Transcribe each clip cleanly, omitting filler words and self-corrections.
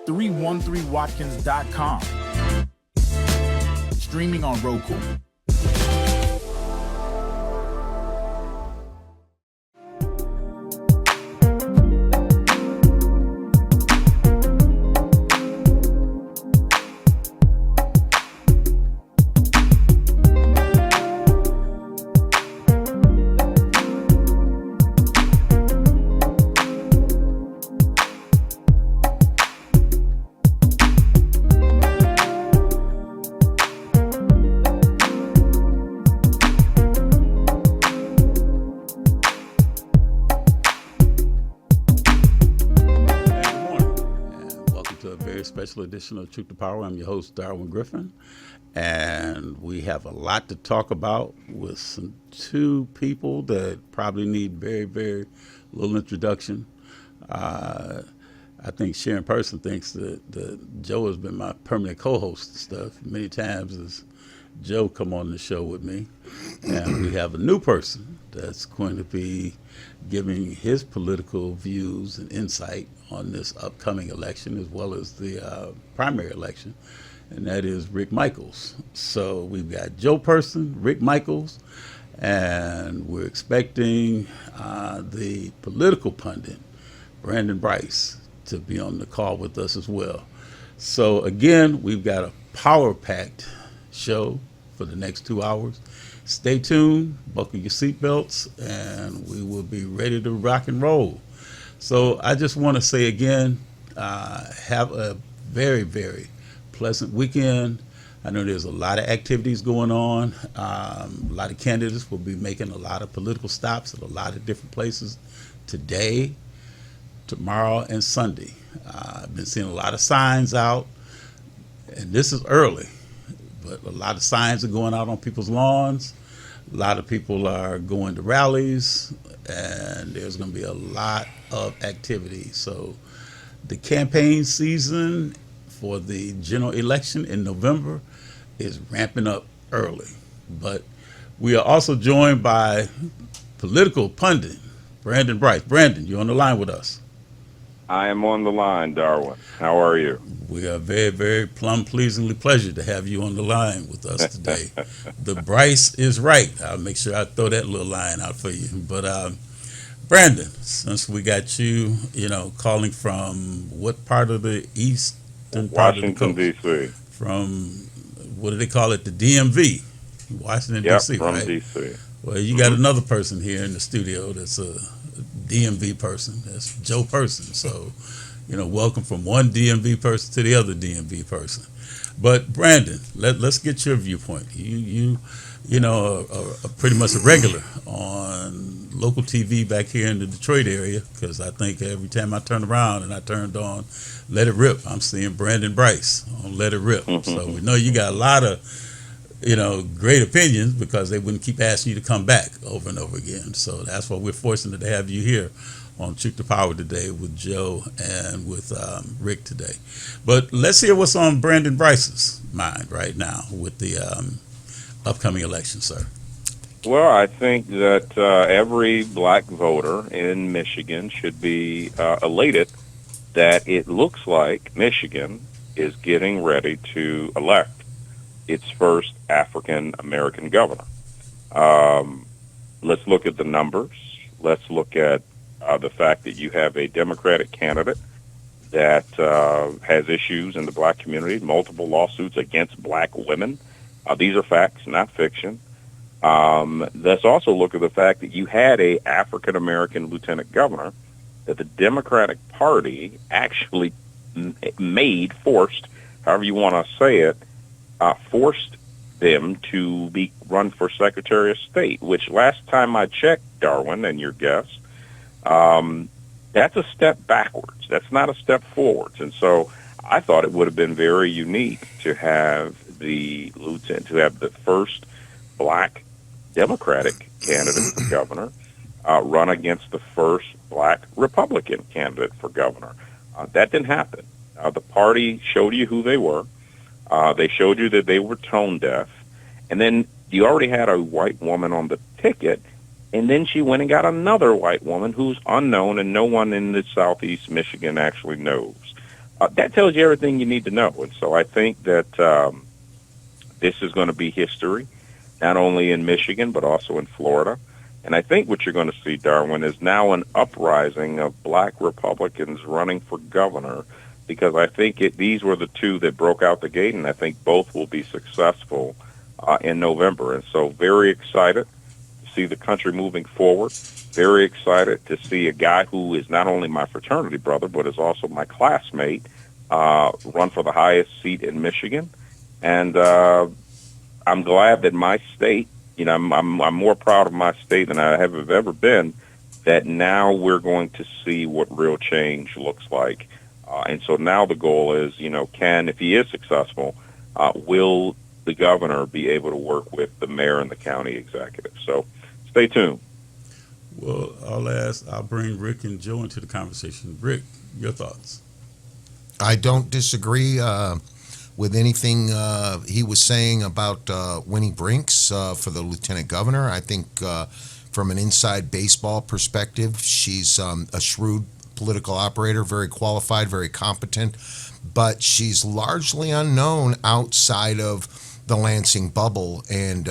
313watkins.com. Streaming on Roku. Special edition of Truth to Power. I'm your host, Darwin Griffin, and we have a lot to talk about with two people that probably need very, very little introduction. I think Sharon Person thinks that Joe has been my permanent co-host and stuff. Many times as Joe come on the show with me, and we have a new person that's going to be giving his political views and insight on this upcoming election, as well as the primary election, and that is Rick Michaels. So we've got Joe Person, Rick Michaels, and we're expecting the political pundit, Brandon Brice, to be on the call with us as well. So again, we've got a power-packed show for the next 2 hours. Stay tuned, buckle your seatbelts, and we will be ready to rock and roll. So I just want to say again, have a very, very pleasant weekend. I know there's a lot of activities going on. A lot of candidates will be making a lot of political stops at a lot of different places today, tomorrow, and Sunday. I've been seeing a lot of signs out, and this is early, but a lot of signs are going out on people's lawns. A lot of people are going to rallies, and there's going to be a lot of activity. So the campaign season for the general election in November is ramping up early. But we are also joined by political pundit Brandon Brice. Brandon, you're on the line with us. I am on the line, Darwin. How are you? We are very, very pleasantly pleasured to have you on the line with us today. The Brice is right. I'll make sure I throw that little line out for you. But Brandon, since we got you, calling from what part of the eastern part Washington, of the coast? D.C. From, what do they call it, the DMV, Washington, D.C., from right? D.C. Well, you got another person here in the studio that's a DMV person. That's Joe Person. So, welcome from one DMV person to the other DMV person. But Brandon, let's get your viewpoint. You are pretty much a regular on local TV back here in the Detroit area, because I think every time I turn around and I turned on Let It Rip, I'm seeing Brandon Brice on Let It Rip. So we know you got a lot of great opinions, because they wouldn't keep asking you to come back over and over again. So that's why we're fortunate to have you here on Truth to Power today with Joe and with Rick today. But let's hear what's on Brandon Brice's mind right now with the upcoming election, sir. Well, I think that every black voter in Michigan should be elated that it looks like Michigan is getting ready to elect its first African-American governor. Let's look at the numbers. Let's look at the fact that you have a Democratic candidate that has issues in the black community, multiple lawsuits against black women. These are facts, not fiction. Let's also look at the fact that you had a African-American lieutenant governor that the Democratic Party actually forced, however you want to say it, forced them to be run for Secretary of State, which last time I checked, Darwin and your guest, that's a step backwards. That's not a step forwards. And so I thought it would have been very unique to have the first black Democratic candidate for governor run against the first black Republican candidate for governor. That didn't happen. The party showed you who they were. They showed you that they were tone deaf. And then you already had a white woman on the ticket, and then she went and got another white woman who's unknown and no one in the southeast Michigan actually knows. that tells you everything you need to know. And so I think that this is going to be history, not only in Michigan, but also in Florida. And I think what you're going to see, Darwin, is now an uprising of black Republicans running for governor, because I think these were the two that broke out the gate, and I think both will be successful in November. And so very excited to see the country moving forward. Very excited to see a guy who is not only my fraternity brother, but is also my classmate, run for the highest seat in Michigan. And I'm glad that my state, I'm more proud of my state than I have ever been, that now we're going to see what real change looks like. And so now the goal is, if he is successful, will the governor be able to work with the mayor and the county executive? So stay tuned. Well, I'll bring Rick and Joe into the conversation. Rick, your thoughts? I don't disagree with anything he was saying about Winnie Brinks for the lieutenant governor. I think from an inside baseball perspective, she's a shrewd political operator, very qualified, very competent, but she's largely unknown outside of the Lansing bubble and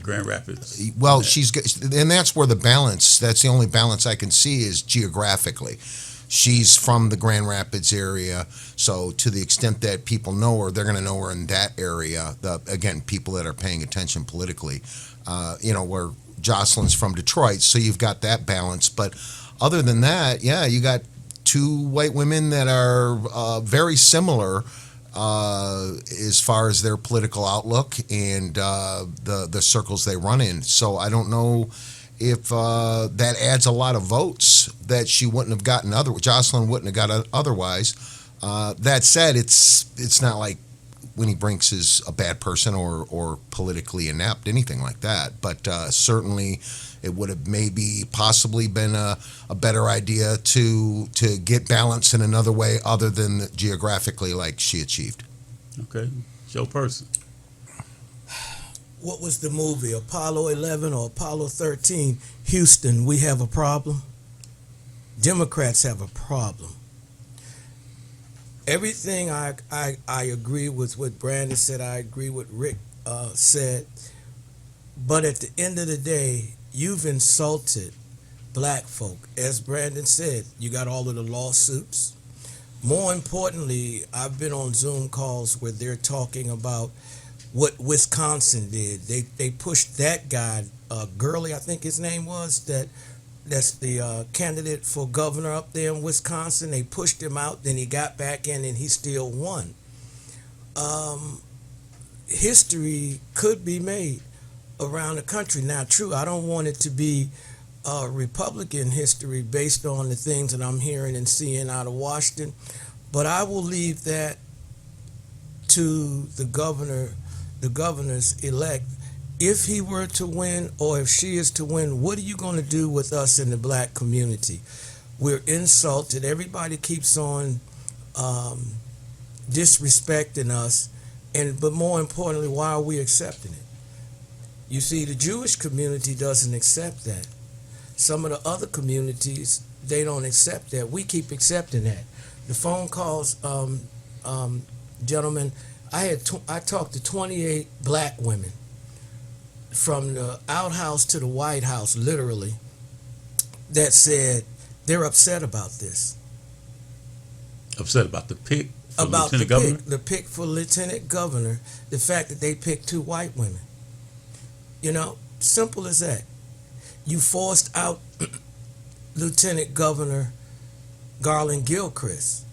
Grand Rapids. Well, and that's where that's the only balance I can see is geographically. She's from the Grand Rapids area, so to the extent that people know her, they're going to know her in that area. Again, people that are paying attention politically, where Jocelyn's from Detroit, so you've got that balance. But other than that, yeah, you got two white women that are very similar as far as their political outlook and the circles they run in. So I don't know if that adds a lot of votes that she wouldn't have gotten Jocelyn wouldn't have got otherwise. That said, it's not like Winnie Brinks is a bad person or politically inept, anything like that. But certainly it would have possibly been a better idea to get balance in another way other than geographically like she achieved. Okay. Joe Person. What was the movie, Apollo 11 or Apollo 13? Houston, we have a problem. Democrats have a problem. Everything I agree with what Brandon said. I agree with Rick said. But at the end of the day, you've insulted black folk. As Brandon said, you got all of the lawsuits. More importantly, I've been on Zoom calls where they're talking about what Wisconsin did. They pushed that guy, Gurley, I think his name was, that's the candidate for governor up there in Wisconsin. They pushed him out, then he got back in and he still won. History could be made around the country. Now, true, I don't want it to be Republican history based on the things that I'm hearing and seeing out of Washington, but I will leave that to the governor's elect. If he were to win or if she is to win, what are you going to do with us in the black community? We're insulted. Everybody keeps on disrespecting us, but more importantly, why are we accepting it? You see, the Jewish community doesn't accept that. Some of the other communities, they don't accept that. We keep accepting that. The phone calls, gentlemen, I talked to 28 black women from the outhouse to the White House, literally, that said they're upset about this. Upset about the pick for About lieutenant governor? the pick for lieutenant governor, the fact that they picked two white women. Simple as that. You forced out Lieutenant Governor Garland Gilchrist.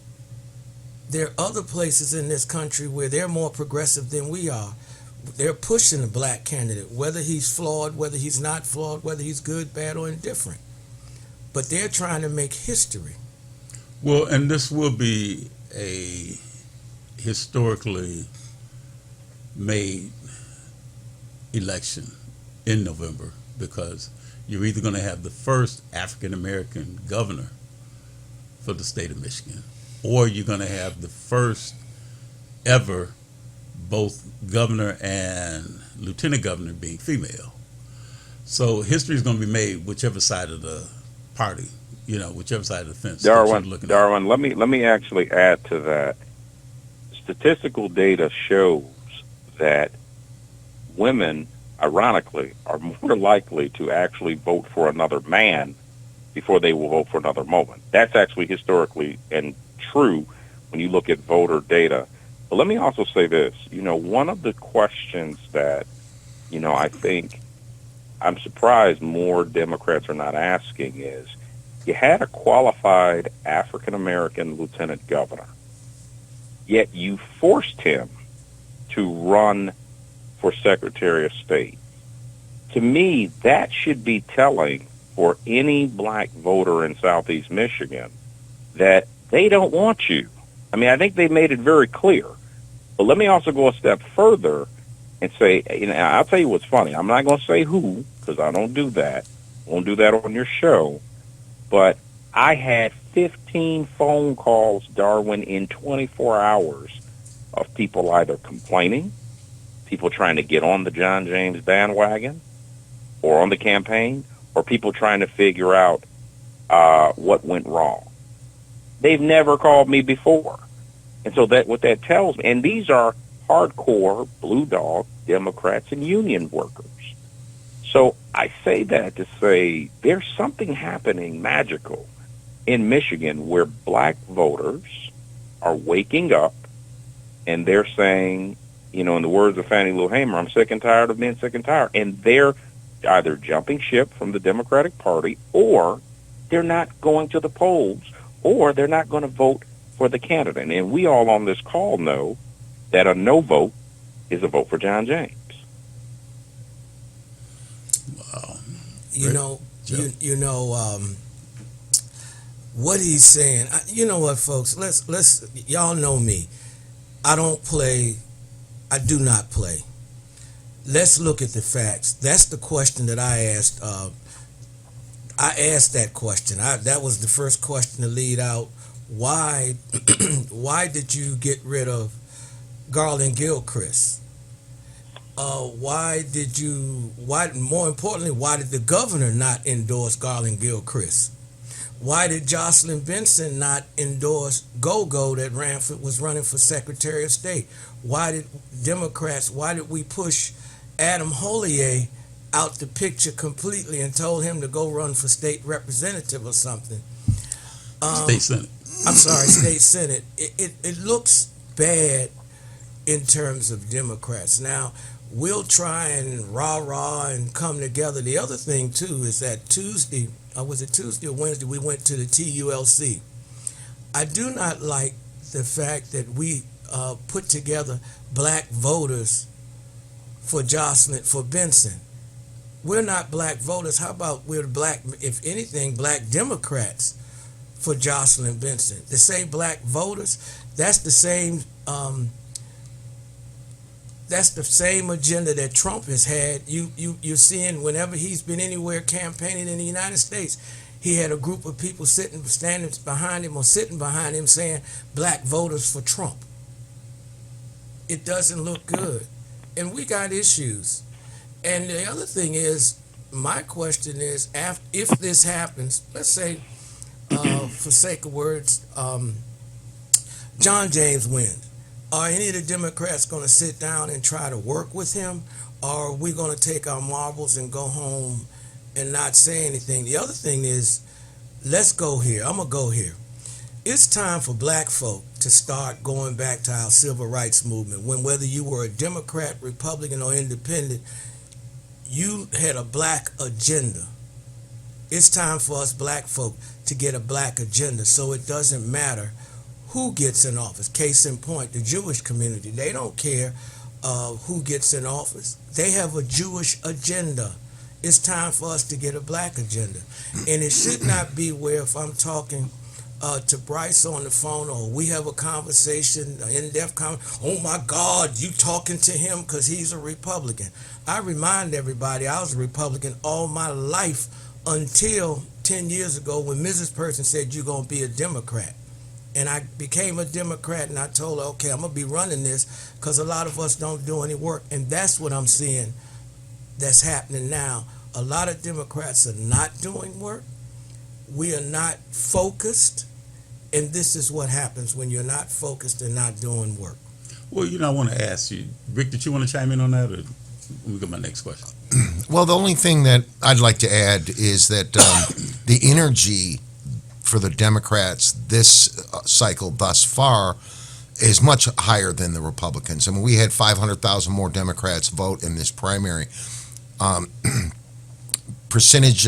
There are other places in this country where they're more progressive than we are. They're pushing a black candidate, whether he's flawed, whether he's not flawed, whether he's good, bad, or indifferent. But they're trying to make history. Well, and this will be a historically made election in November, because you're either going to have the first African American governor for the state of Michigan, or you're going to have the first ever both governor and lieutenant governor being female. So history is going to be made whichever side of the party whichever side of the fence that you're looking at. Darwin, let me actually add to that. Statistical data shows that women, ironically, are more likely to actually vote for another man before they will vote for another woman. That's actually historically and true when you look at voter data. But let me also say this. One of the questions that, I think I'm surprised more Democrats are not asking is, you had a qualified African-American lieutenant governor, yet you forced him to run for Secretary of State. To me, that should be telling for any black voter in Southeast Michigan that they don't want you. I mean, I think they made it very clear. But let me also go a step further and say, I'll tell you what's funny. I'm not going to say who, because I don't do that. Won't do that on your show. But I had 15 phone calls, Darwin, in 24 hours of people either complaining, people trying to get on the John James bandwagon or on the campaign, or people trying to figure out what went wrong. They've never called me before. And so what that tells me, and these are hardcore blue dog Democrats and union workers. So I say that to say there's something happening magical in Michigan where black voters are waking up and they're saying, in the words of Fannie Lou Hamer, I'm sick and tired of being sick and tired. And they're either jumping ship from the Democratic Party, or they're not going to the polls, or they're not going to vote for the candidate. And we all on this call know that a no vote is a vote for John James. Wow. What he's saying. You know what, folks? Let's. Y'all know me. I don't play. I do not play. Let's look at the facts. That's the question that I asked. I asked that question. That was the first question to lead out. Why did you get rid of Garland Gilchrist? More importantly, why did the governor not endorse Garland Gilchrist? Why did Jocelyn Benson not endorse Gogo that was running for Secretary of State? Why did we push Adam Hollier out the picture completely and told him to go run for state representative or something? State Senate. I'm sorry, state Senate. It looks bad in terms of Democrats. Now, we'll try and rah-rah and come together. The other thing, too, is that Tuesday, was it Tuesday or Wednesday, we went to the TULC. I do not like the fact that we put together black voters for Benson. We're not black voters. How about we're if anything, black Democrats for Jocelyn Benson? The same black voters, that's the same agenda that Trump has had. You're seeing whenever he's been anywhere campaigning in the United States, he had a group of people standing behind him or sitting behind him saying black voters for Trump. It doesn't look good. And we got issues. And the other thing is, my question is, if this happens, let's say, for sake of words, John James wins. Are any of the Democrats going to sit down and try to work with him? Or are we going to take our marbles and go home and not say anything? The other thing is, let's go here. I'm going to go here. It's time for black folk to start going back to our civil rights movement. Whether you were a Democrat, Republican, or independent, you had a black agenda. It's time for us black folk to get a black agenda, so it doesn't matter who gets in office. Case in point, the Jewish community, they don't care who gets in office. They have a Jewish agenda. It's time for us to get a black agenda. And it should not be where if I'm talking to Bryce on the phone or we have a conversation, an in-depth conversation, oh my God, you talking to him because he's a Republican. I remind everybody I was a Republican all my life until 10 years ago when Mrs. Person said you're going to be a Democrat. And I became a Democrat, and I told her, okay, I'm going to be running this because a lot of us don't do any work. And that's what I'm seeing that's happening now. A lot of Democrats are not doing work. we are not focused, and this is what happens when you're not focused and not doing work. Well, I want to ask you, Rick, did you want to chime in on that, or let me get my next question? Well, the only thing that I'd like to add is that the energy for the Democrats this cycle thus far is much higher than the Republicans. I mean, we had 500,000 more Democrats vote in this primary. Percentage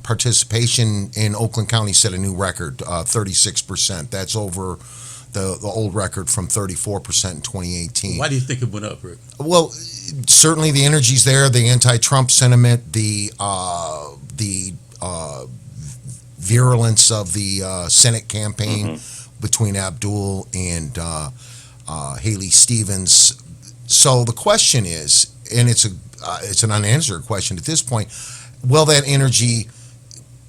participation in Oakland County set a new record, 36%. That's over the old record from 34% in 2018. Why do you think it went up, Rick? Well, certainly the energy's there, the anti-Trump sentiment, the virulence of the Senate campaign between Abdul and Haley Stevens. So the question is, and it's an unanswered question at this point, will that energy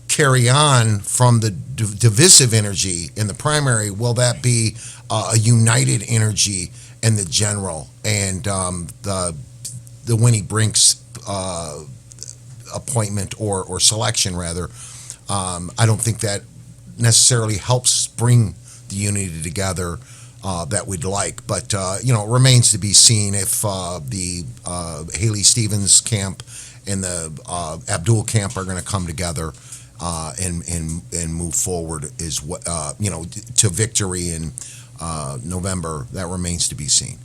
carry on from the divisive energy in the primary? Will that be a united energy in the general? And the Winnie Brinks appointment or selection, rather, I don't think that necessarily helps bring the unity together that we'd like. But, it remains to be seen if the Haley Stevens camp and the Abdul camp are going to come together and move forward is what to victory in November. That remains to be seen.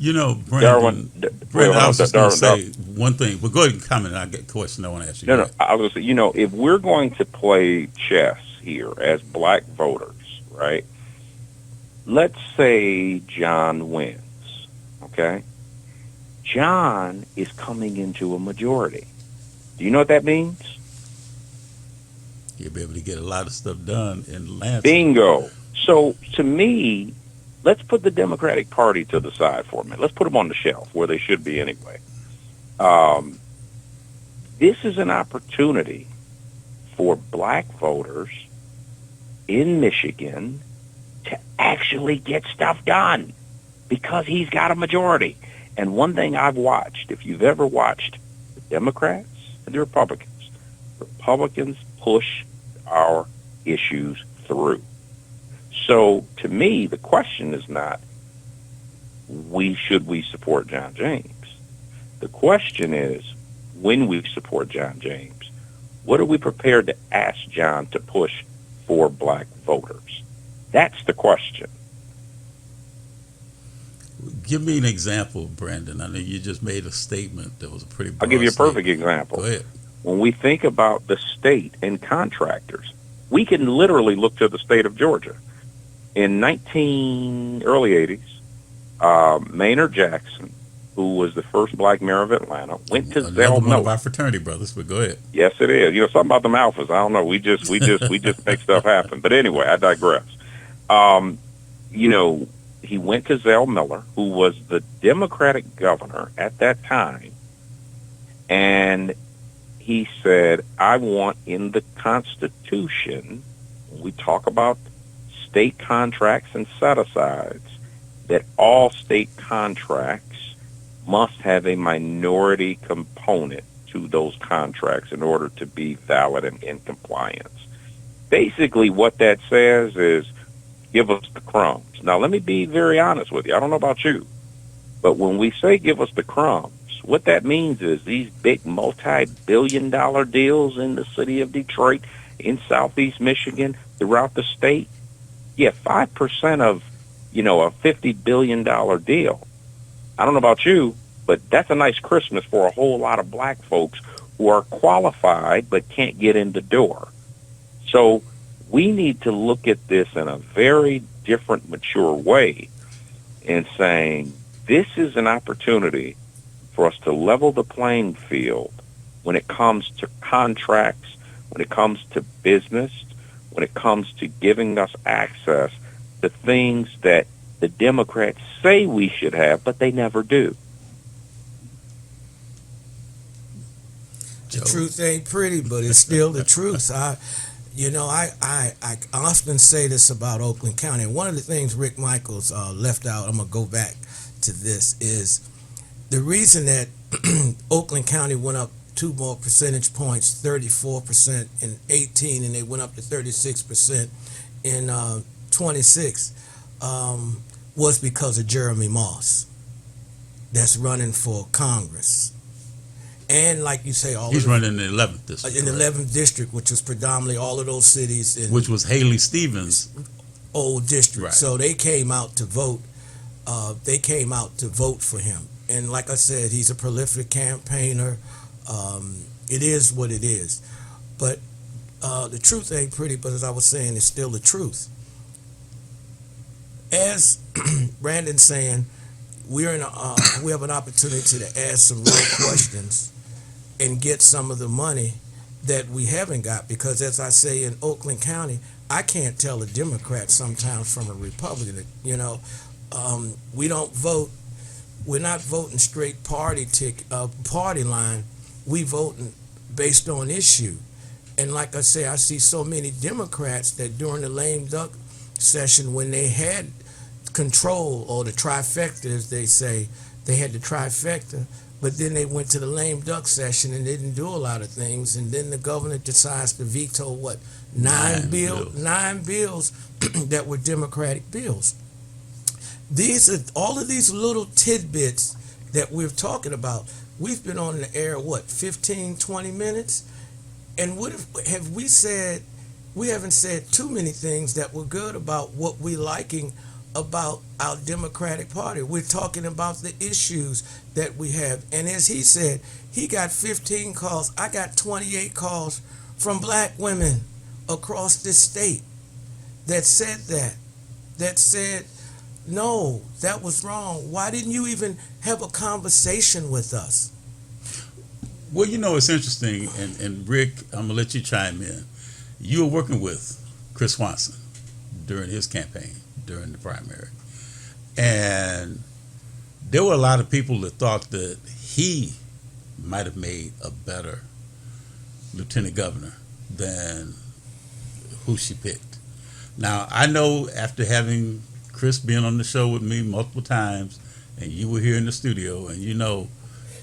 Brandon, I was just going to say one thing, but go ahead and comment. I get a question I want to ask you. No, I was going to say, if we're going to play chess here as black voters, right? Let's say John wins, okay? John is coming into a majority. Do you know what that means? You'll be able to get a lot of stuff done in Lansing. Bingo. So to me, let's put the Democratic Party to the side for a minute. Let's put them on the shelf where they should be anyway. This is an opportunity for black voters in Michigan to actually get stuff done because he's got a majority. And one thing I've watched, if you've ever watched the Democrats and the Republicans push our issues through. So to me, the question is not should we support John James? The question is, when we support John James, what are we prepared to ask John to push for black voters? That's the question. Give me an example, Brandon. I know you just made a statement that was a pretty broad I'll give you a perfect statement. example. Go ahead. When we think about the state and contractors, we can literally look to the state of Georgia. In early 80s, Maynard Jackson, who was the first black mayor of Atlanta, went to Zell One of Miller. our fraternity brothers, but go ahead. Yes, it is. Something about them alphas. I don't know. We just make stuff happen. But anyway, I digress. He went to Zell Miller, who was the Democratic governor at that time, and he said, I want in the Constitution, when we talk about state contracts and set-asides, that all state contracts must have a minority component to those contracts in order to be valid and in compliance. Basically, what that says is, give us the crumbs. Now, let me be very honest with you. I don't know about you, but when we say give us the crumbs, what that means is these big multi-billion-dollar deals in the city of Detroit, in southeast Michigan, throughout the state, 5% of, a $50 billion deal. I don't know about you, but that's a nice Christmas for a whole lot of black folks who are qualified but can't get in the door. So we need to look at this in a very different, mature way and saying this is an opportunity for us to level the playing field when it comes to contracts, when it comes to business, when it comes to giving us access to things that the Democrats say we should have, but they never do. The truth ain't pretty, but it's still the truth. I often say this about Oakland County. And one of the things Rick Michaels left out, I'm going to go back to this, is the reason that Oakland County went up 2 more percentage points, 34% in 18, and they went up to 36% in 26, was because of Jeremy Moss, that's running for Congress. And like you say, He's running in the 11th district. in the correct? 11th district, which was predominantly all of those cities in Which was Haley Stevens. old district. Right. So they came out to vote. They came out to vote for him. And like I said, he's a prolific campaigner. It is what it is. But the truth ain't pretty, but as I was saying, it's still the truth. As Brandon's saying, we have an opportunity to ask some real questions and get some of the money that we haven't got, because as I say, in Oakland County, I can't tell a Democrat sometimes from a Republican. We don't vote. We're not voting straight party line. We voting based on issue. And like I say, I see so many Democrats that during the lame duck session, when they had control, or the trifecta, as they say, they had the trifecta, but then they went to the lame duck session and didn't do a lot of things. And then the governor decides to veto nine bills that were Democratic bills. These are all of these little tidbits that we're talking about. We've been on the air 15, 20 minutes, and what have we said? We haven't said too many things that were good about what we liking about our Democratic Party. We're talking about the issues that we have. And as he said, he got 15 calls. I got 28 calls from black women across this state that said, no, that was wrong. Why didn't you even have a conversation with us? Well, it's interesting, and Rick, I'm going to let you chime in. You were working with Chris Swanson during his campaign, during the primary. And there were a lot of people that thought that he might have made a better lieutenant governor than who she picked. Now, I know after having Chris being on the show with me multiple times, and you were here in the studio, and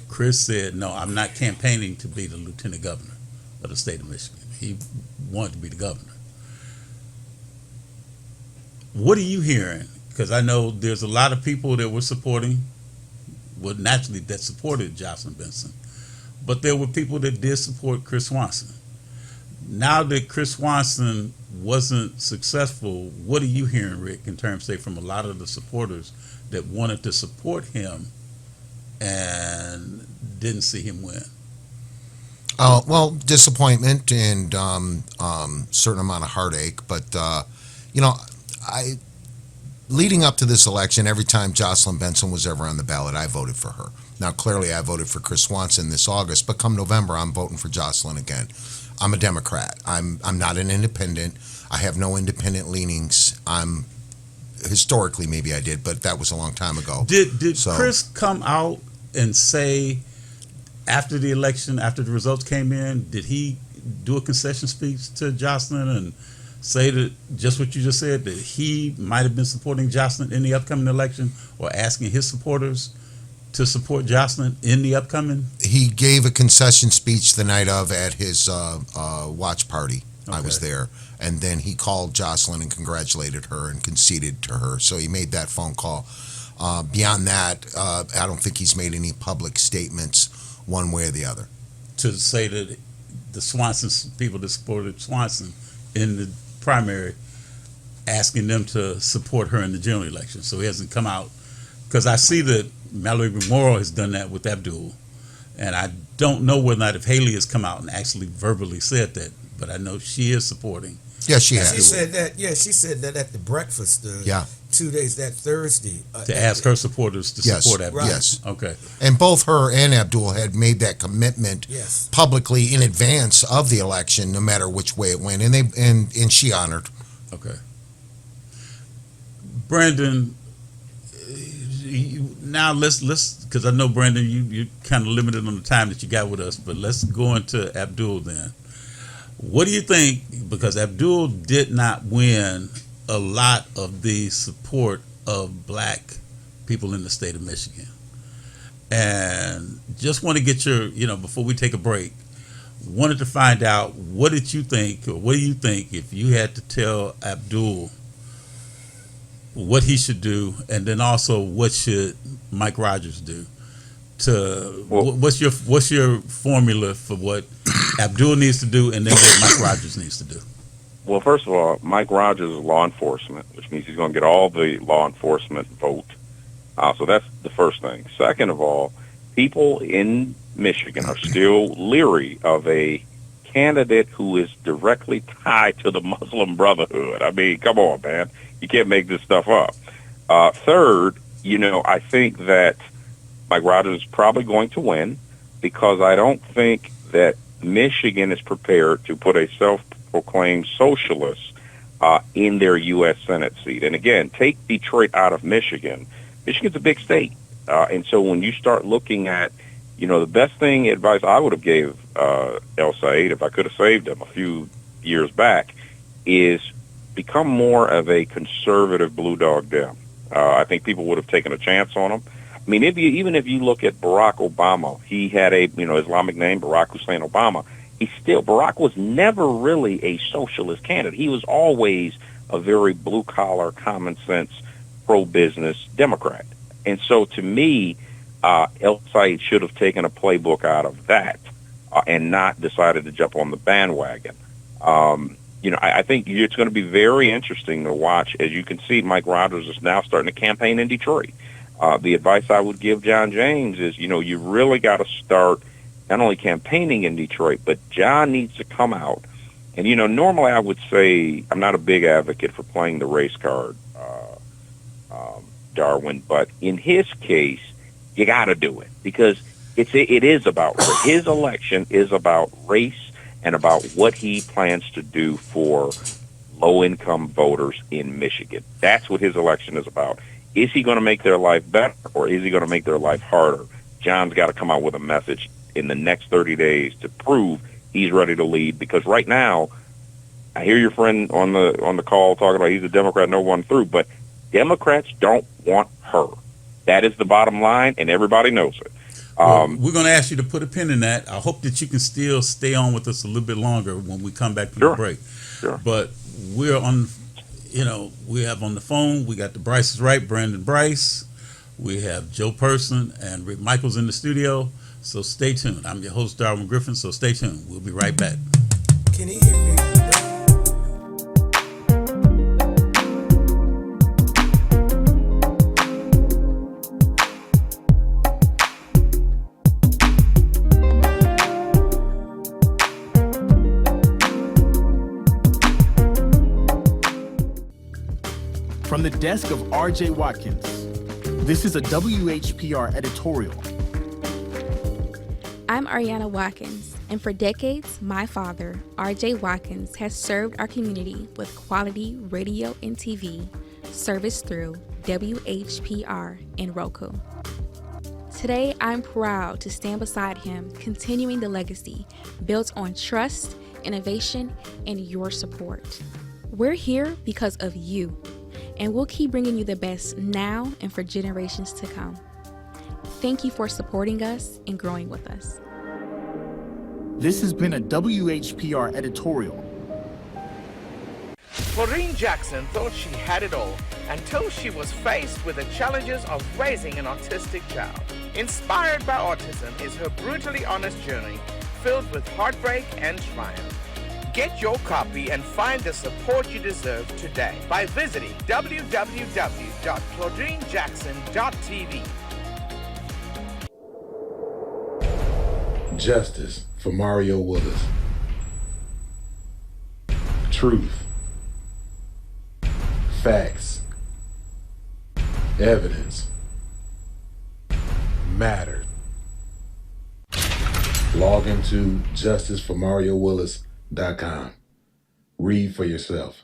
Chris said, no, I'm not campaigning to be the lieutenant governor of the state of Michigan. He wanted to be the governor. What are you hearing? Because I know there's a lot of people that were supporting, naturally, that supported Jocelyn Benson. But there were people that did support Chris Swanson. Now that Chris Swanson wasn't successful, what are you hearing, Rick, in terms, say, from a lot of the supporters that wanted to support him and didn't see him win? Well, disappointment and certain amount of heartache. But, leading up to this election, every time Jocelyn Benson was ever on the ballot, I voted for her. Now, clearly, I voted for Chris Swanson this August, but come November, I'm voting for Jocelyn again. I'm a Democrat. I'm not an independent. I have no independent leanings. Historically, maybe I did, but that was a long time ago. Did Chris come out and say, after the election, after the results came in, did he do a concession speech to Jocelyn and say that just what you just said, that he might have been supporting Jocelyn in the upcoming election, or asking his supporters to support Jocelyn in the upcoming? He gave a concession speech the night of at his watch party. Okay. I was there. And then he called Jocelyn and congratulated her and conceded to her. So he made that phone call. Beyond that, I don't think he's made any public statements one way or the other. To say that the Swanson people that supported Swanson in the primary, asking them to support her in the general election. So he hasn't come out, because I see that Mallory Memorial has done that with Abdul, and I don't know whether or not if Haley has come out and actually verbally said that, but I know she is supporting. Yes, she has. She said that. Yeah, she said that at the breakfast. 2 days that Thursday. To ask her supporters to support Abdul. Right. Yes. Okay. And both her and Abdul had made that commitment Yes. publicly in advance of the election, no matter which way it went, and she honored. Okay. Brandon, now let's because I know, Brandon, you're kind of limited on the time that you got with us, but let's go into Abdul then. What do you think? Because Abdul did not win a lot of the support of black people in the state of Michigan. and just want to get your, before we take a break, wanted to find out what did you think, or what do you think if you had to tell Abdul what he should do, and then also what should Mike Rogers do? Well, What's your formula for what Abdul needs to do, and then what Mike Rogers needs to do? well, first of all, Mike Rogers is law enforcement, which means he's going to get all the law enforcement vote. So that's the first thing. Second of all, people in Michigan are still leery of a candidate who is directly tied to the Muslim Brotherhood. I mean, come on, man. You can't make this stuff up. Third, I think that Mike Rogers is probably going to win because I don't think that Michigan is prepared to put a self-proclaimed socialist in their U.S. Senate seat. And again, take Detroit out of Michigan. Michigan's a big state. And so when you start looking at, the best advice I would have gave El Said, if I could have saved him a few years back, is become more of a conservative blue dog Dem. I think people would have taken a chance on him. I mean, even if you look at Barack Obama, he had a, Islamic name, Barack Hussein Obama. Barack was never really a socialist candidate. He was always a very blue-collar, common-sense, pro-business Democrat. And so to me, El Said should have taken a playbook out of that and not decided to jump on the bandwagon. I think it's going to be very interesting to watch. As you can see, Mike Rogers is now starting to campaign in Detroit. The advice I would give John James is, you really got to start not only campaigning in Detroit, but John needs to come out. And, normally I would say I'm not a big advocate for playing the race card, Darwin, but in his case, you got to do it because it is about his election is about race and about what he plans to do for low-income voters in Michigan. That's what his election is about. Is he going to make their life better or is he going to make their life harder? John's got to come out with a message in the next 30 days to prove he's ready to lead because right now, I hear your friend on the call talking about he's a Democrat, no one through, but Democrats don't want her. That is the bottom line, and everybody knows it. Well, we're going to ask you to put a pin in that. I hope that you can still stay on with us a little bit longer when we come back from the break. Sure. But we're on, we have on the phone, we got the Bryce is Right, Brandon Bryce. We have Joe Person and Rick Michaels in the studio. So stay tuned. I'm your host, Darwin Griffin, so stay tuned. We'll be right back. Can he hear me? From the desk of R.J. Watkins, this is a WHPR editorial. I'm Ariana Watkins, and for decades, my father, R.J. Watkins, has served our community with quality radio and TV service through WHPR and Roku. Today, I'm proud to stand beside him, continuing the legacy built on trust, innovation, and your support. We're here because of you, and we'll keep bringing you the best now and for generations to come. Thank you for supporting us and growing with us. This has been a WHPR editorial. Florine Jackson thought she had it all until she was faced with the challenges of raising an autistic child. Inspired by autism is her brutally honest journey filled with heartbreak and triumph. Get your copy and find the support you deserve today by visiting www.claudinejackson.tv. Justice for Mario Willis. Truth. Facts. Evidence. Mattered. Log into justiceformariowillis.com. Read for yourself.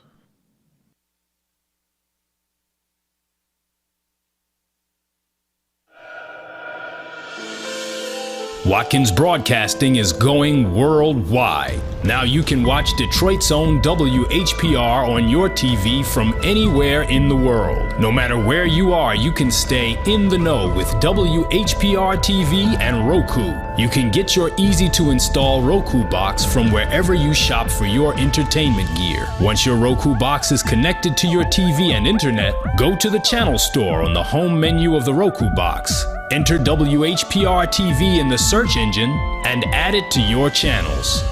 Watkins Broadcasting is going worldwide. Now you can watch Detroit's own WHPR on your TV from anywhere in the world. No matter where you are, you can stay in the know with WHPR TV and Roku. You can get your easy-to-install Roku box from wherever you shop for your entertainment gear. Once your Roku box is connected to your TV and internet, go to the channel store on the home menu of the Roku box. Enter WHPR TV in the search engine and add it to your channels.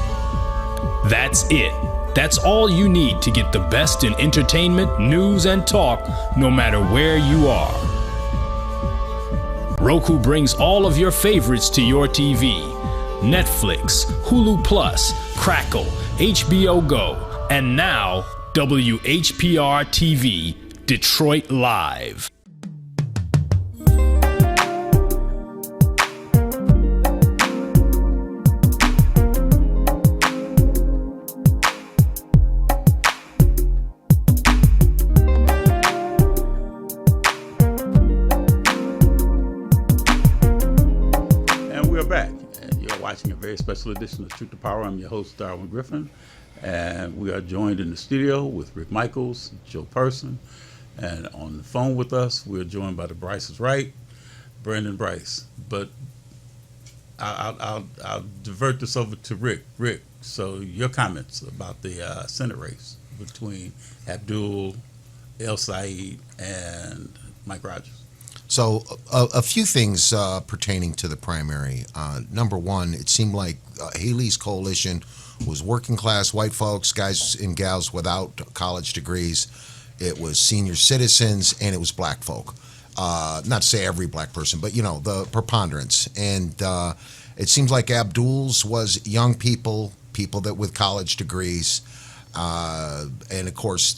That's it. That's all you need to get the best in entertainment, news, and talk, no matter where you are. Roku brings all of your favorites to your TV. Netflix, Hulu Plus, Crackle, HBO Go, and now WHPR TV, Detroit Live. Watching a very special edition of Truth to Power. I'm your host, Darwin Griffin, and we are joined in the studio with Rick Michaels, Joe Person, and on the phone with us, we're joined by the Bryce's Right, Brandon Bryce. But I'll divert this over to Rick. Rick, so your comments about the Senate race between Abdul, El Said, and Mike Rogers. So a few things pertaining to the primary. Number one, it seemed like Haley's coalition was working class white folks, guys and gals without college degrees. It was senior citizens, and it was black folk. Not to say every black person, but the preponderance. And it seems like Abdul's was young people that with college degrees, and of course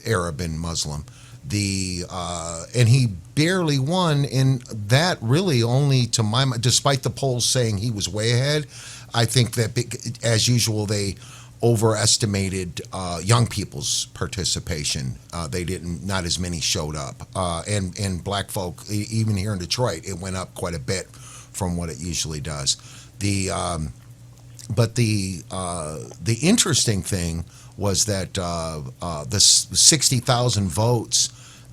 Arab and Muslim. And he barely won, and that really only, to my mind, despite the polls saying he was way ahead, I think that as usual they overestimated young people's participation. Not as many showed up, and black folk, even here in Detroit, it went up quite a bit from what it usually does. But the interesting thing was that the 60,000 votes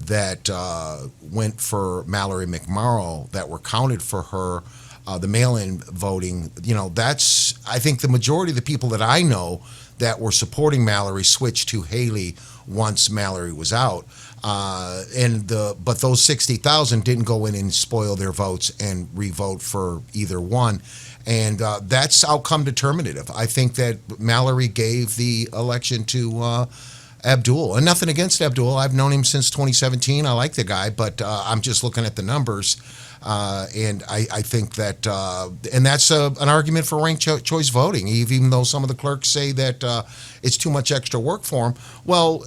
that went for Mallory McMorrow that were counted for her, the mail-in voting, that's, I think, the majority of the people that I know that were supporting Mallory switched to Haley once Mallory was out. But those 60,000 didn't go in and spoil their votes and re-vote for either one. And that's outcome determinative. I think that Mallory gave the election to Abdul. And nothing against Abdul. I've known him since 2017. I like the guy, but I'm just looking at the numbers. And I think that, and that's an argument for ranked choice voting, even though some of the clerks say that it's too much extra work for them. Well,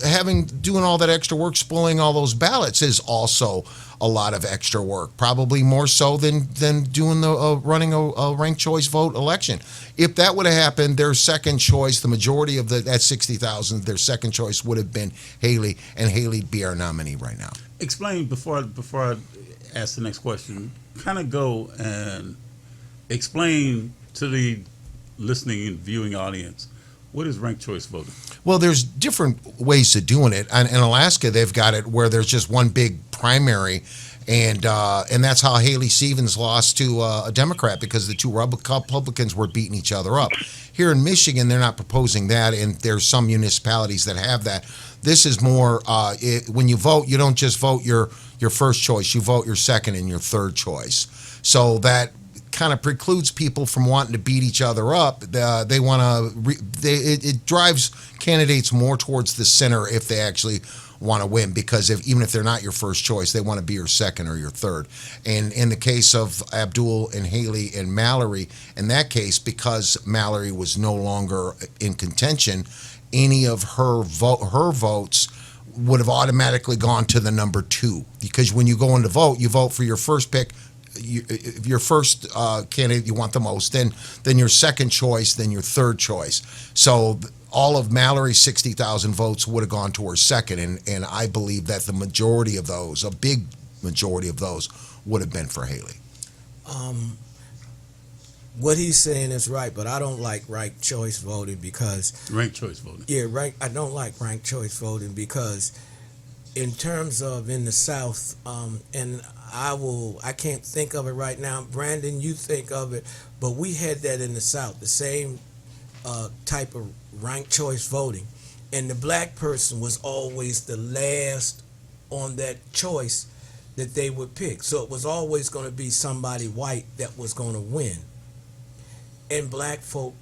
doing all that extra work, spoiling all those ballots is also a lot of extra work, probably more so than doing running a ranked choice vote election. If that would have happened, their second choice, the majority of that 60,000, their second choice would have been Haley, and Haley'd be our nominee right now. Explain before I ask the next question. Kind of go and explain to the listening and viewing audience, what is ranked choice voting? Well, there's different ways of doing it. In Alaska, they've got it where there's just one big primary, and that's how Haley Stevens lost to a Democrat, because the two Republicans were beating each other up. Here in Michigan, they're not proposing that, and there's some municipalities that have that. This is more, when you vote, you don't just vote your first choice, you vote your second and your third choice. So that kind of precludes people from wanting to beat each other up. They want to. It drives candidates more towards the center if they actually want to win, because even if they're not your first choice, they want to be your second or your third. And in the case of Abdul and Haley and Mallory, in that case, because Mallory was no longer in contention, any of her votes would have automatically gone to the number two, because when you go in to vote, you vote for your first pick. Your first candidate you want the most, then your second choice, then your third choice. So all of Mallory's 60,000 votes would have gone to her second, and I believe that the majority of those, a big majority of those, would have been for Haley. what he's saying is right, but I don't like ranked choice voting because Ranked choice voting. I don't like ranked choice voting because in terms of in the South, and I can't think of it right now. Brandon, you think of it, but we had that in the South, the same type of ranked choice voting, and the black person was always the last on that choice that they would pick. So it was always going to be somebody white that was going to win, and black folk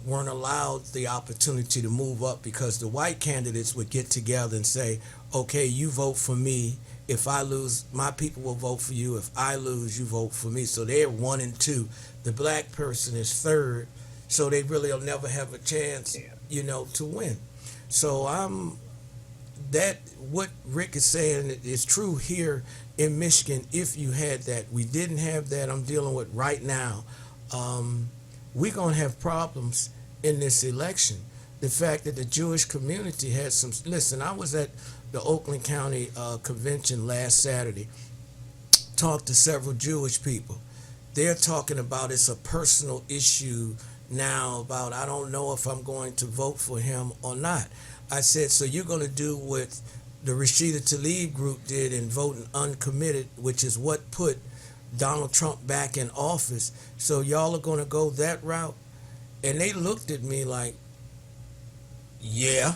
weren't allowed the opportunity to move up because the white candidates would get together and say, okay, you vote for me. If I lose, my people will vote for you. If I lose, you vote for me. So they're 1 and 2. The black person is third, so they really will never have a chance, to win. So that what Rick is saying is true here in Michigan. If you had that, we didn't have that. I'm dealing with right now. We're gonna have problems in this election. The fact that the Jewish community had some. Listen, I was at the Oakland County convention last Saturday. Talked to several Jewish people. They're talking about it's a personal issue now about I don't know if I'm going to vote for him or not. I said, so you're going to do what the Rashida Tlaib group did in voting uncommitted, which is what put Donald Trump back in office. So y'all are going to go that route? And they looked at me like, yeah,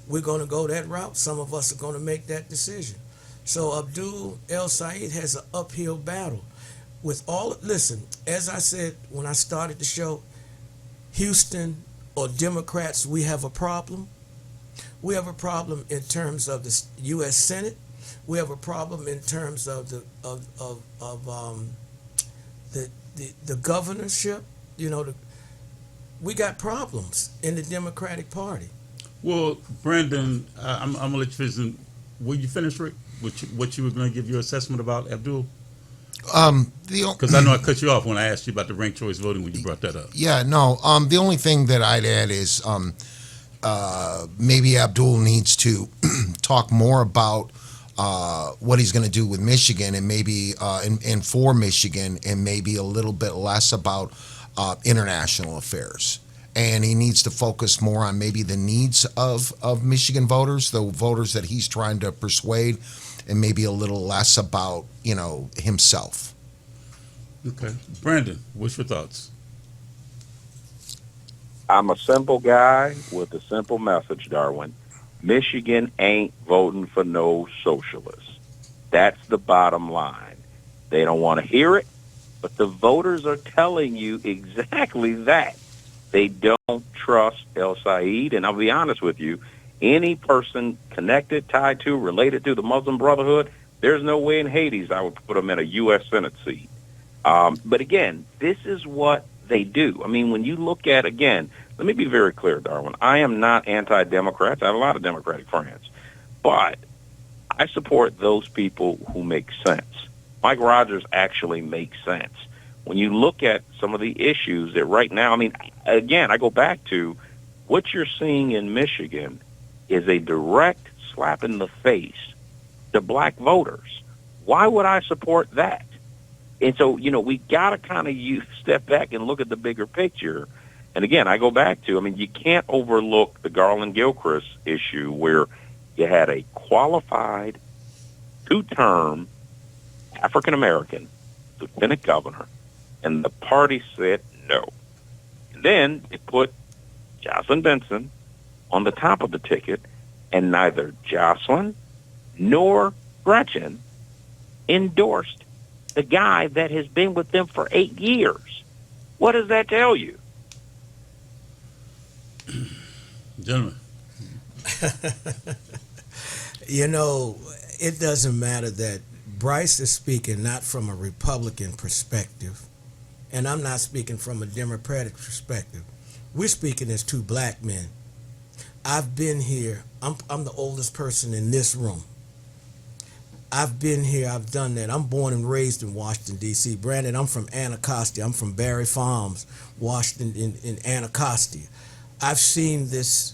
we're going to go that route. Some of us are going to make that decision. So Abdul El Said has an uphill battle. Listen, as I said when I started the show, Houston or Democrats, we have a problem. We have a problem in terms of the U.S. Senate. We have a problem in terms of the governorship. We got problems in the Democratic Party. Well, Brandon, I'm gonna let you finish. Will you finish, Rick? What you were going to give your assessment about Abdul? Because I know I cut you off when I asked you about the ranked choice voting when you brought that up. Yeah, no. The only thing that I'd add is maybe Abdul needs to talk more about what he's going to do with Michigan and maybe and for Michigan, and maybe a little bit less about international affairs. And he needs to focus more on maybe the needs of Michigan voters, the voters that he's trying to persuade, and maybe a little less about, himself. Okay. Brandon, what's your thoughts? I'm a simple guy with a simple message, Darwin. Michigan ain't voting for no socialists. That's the bottom line. They don't want to hear it, but the voters are telling you exactly that. They don't trust El Said, and I'll be honest with you, any person connected, tied to, related to the Muslim Brotherhood, there's no way in Hades I would put them in a U.S. Senate seat. But again, this is what they do. I mean, when you look at, again, let me be very clear, Darwin. I am not anti-Democrats. I have a lot of Democratic friends. But I support those people who make sense. Mike Rogers actually makes sense. When you look at some of the issues that right now, I mean, again, I go back to what you're seeing in Michigan is a direct slap in the face to black voters. Why would I support that? And so, we got to kind of step back and look at the bigger picture. And again, I go back to, you can't overlook the Garland-Gilchrist issue where you had a qualified, two-term African-American lieutenant governor, and the party said no. And then they put Jocelyn Benson on the top of the ticket, and neither Jocelyn nor Gretchen endorsed the guy that has been with them for 8 years. What does that tell you? Gentlemen. It doesn't matter that Bryce is speaking not from a Republican perspective, and I'm not speaking from a Democratic perspective. We're speaking as two black men. I've been here. I'm the oldest person in this room. I've been here. I've done that. I'm born and raised in Washington, D.C. Brandon, I'm from Anacostia. I'm from Barry Farms, Washington, in Anacostia. I've seen this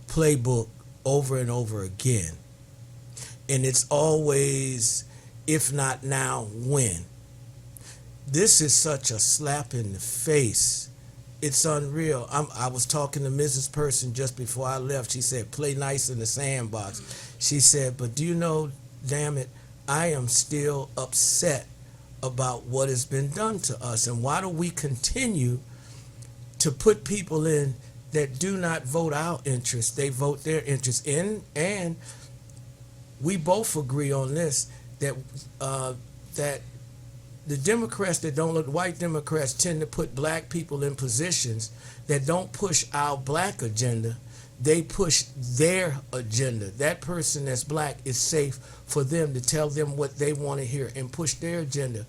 playbook over and over again. And it's always, if not now, when. this is such a slap in the face. It's unreal. I was talking to Mrs. Person just before I left. She said, play nice in the sandbox. She said, but do you know, damn it, I am still upset about what has been done to us. And why do we continue to put people in that do not vote our interests? They vote their interests in, and we both agree on this, that that the Democrats that don't look, white Democrats tend to put black people in positions that don't push our black agenda. They push their agenda. That person that's black is safe for them to tell them what they want to hear and push their agenda.